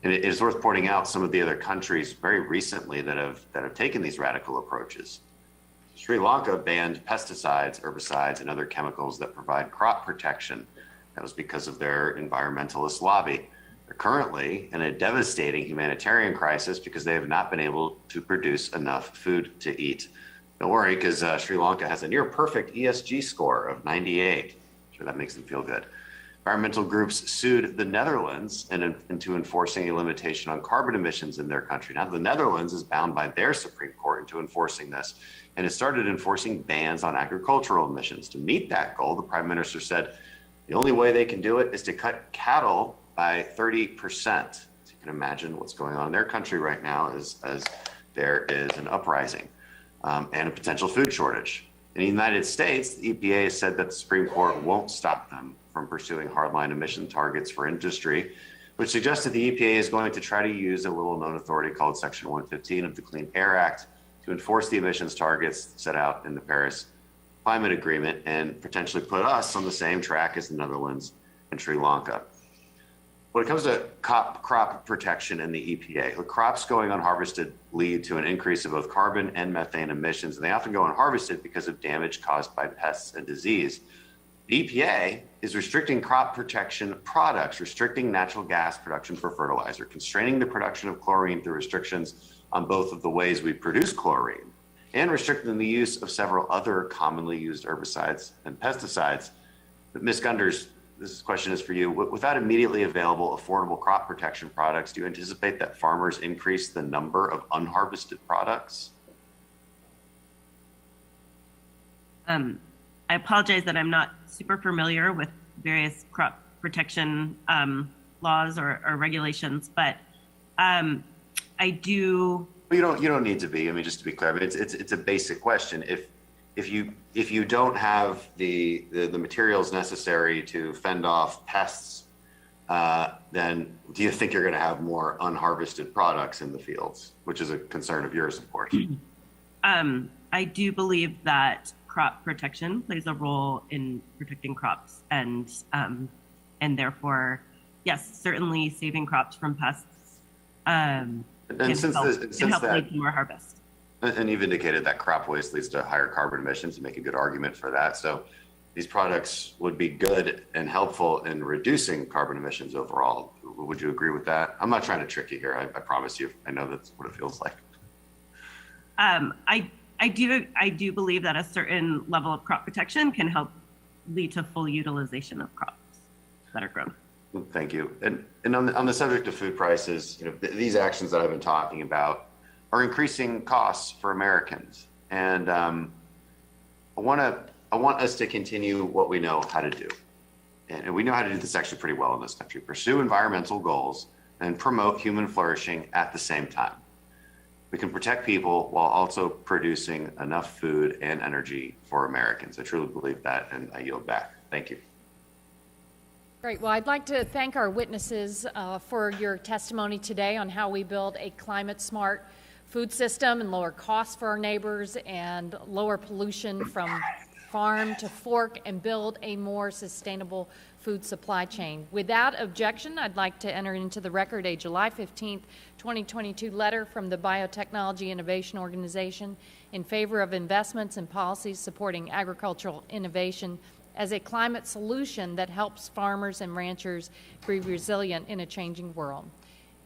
And it is worth pointing out some of the other countries very recently that have taken these radical approaches. Sri Lanka banned pesticides, herbicides, and other chemicals that provide crop protection. That was because of their environmentalist lobby. They're currently in a devastating humanitarian crisis because they have not been able to produce enough food to eat. Don't worry, because Sri Lanka has a near perfect ESG score of 98. I'm sure that makes them feel good. Environmental groups sued the Netherlands into enforcing a limitation on carbon emissions in their country. Now, the Netherlands is bound by their Supreme Court into enforcing this, and it started enforcing bans on agricultural emissions. To meet that goal, the Prime Minister said the only way they can do it is to cut cattle by 30%. So you can imagine what's going on in their country right now as there is an uprising and a potential food shortage. In the United States, the EPA has said that the Supreme Court won't stop them from pursuing hardline emission targets for industry, which suggests that the EPA is going to try to use a little-known authority called Section 115 of the Clean Air Act to enforce the emissions targets set out in the Paris Climate Agreement and potentially put us on the same track as the Netherlands and Sri Lanka. When it comes to crop protection and the EPA, the crops going unharvested lead to an increase of both carbon and methane emissions, and they often go unharvested because of damage caused by pests and disease. The EPA is restricting crop protection products, restricting natural gas production for fertilizer, constraining the production of chlorine through restrictions on both of the ways we produce chlorine, and restricting the use of several other commonly used herbicides and pesticides. But Ms. Gunders, this question is for you. Without immediately available, affordable crop protection products, do you anticipate that farmers increase the number of unharvested products? I apologize that I'm not super familiar with various crop protection laws or regulations, but I do. Well, you don't need to be. I mean, just to be clear, I mean, it's a basic question. If you don't have the materials necessary to fend off pests, then do you think you're going to have more unharvested products in the fields, which is a concern of yours, of course? I do believe that crop protection plays a role in protecting crops, and therefore, yes, certainly saving crops from pests can help lead to more harvest. And you've indicated that crop waste leads to higher carbon emissions. You make a good argument for that. So these products would be good and helpful in reducing carbon emissions overall. Would you agree with that? I'm not trying to trick you here. I promise you. I know that's what it feels like. I do believe that a certain level of crop protection can help lead to full utilization of crops that are grown. Thank you. And on the subject of food prices, these actions that I've been talking about are increasing costs for Americans. And I want us to continue what we know how to do. And we know how to do this actually pretty well in this country. Pursue environmental goals and promote human flourishing at the same time. We can protect people while also producing enough food and energy for Americans. I truly believe that, and I yield back. Thank you. Great. Well, I'd like to thank our witnesses for your testimony today on how we build a climate-smart food system and lower costs for our neighbors and lower pollution from farm to fork and build a more sustainable food supply chain. Without objection, I'd like to enter into the record a July 15th, 2022 letter from the Biotechnology Innovation Organization in favor of investments and policies supporting agricultural innovation as a climate solution that helps farmers and ranchers be resilient in a changing world.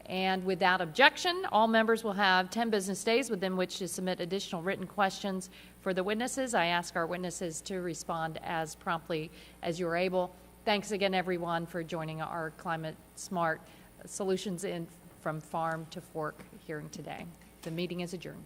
And without objection, all members will have 10 business days within which to submit additional written questions for the witnesses. I ask our witnesses to respond as promptly as you're able. Thanks again, everyone, for joining our Climate Smart Solutions from Farm to Fork hearing today. The meeting is adjourned.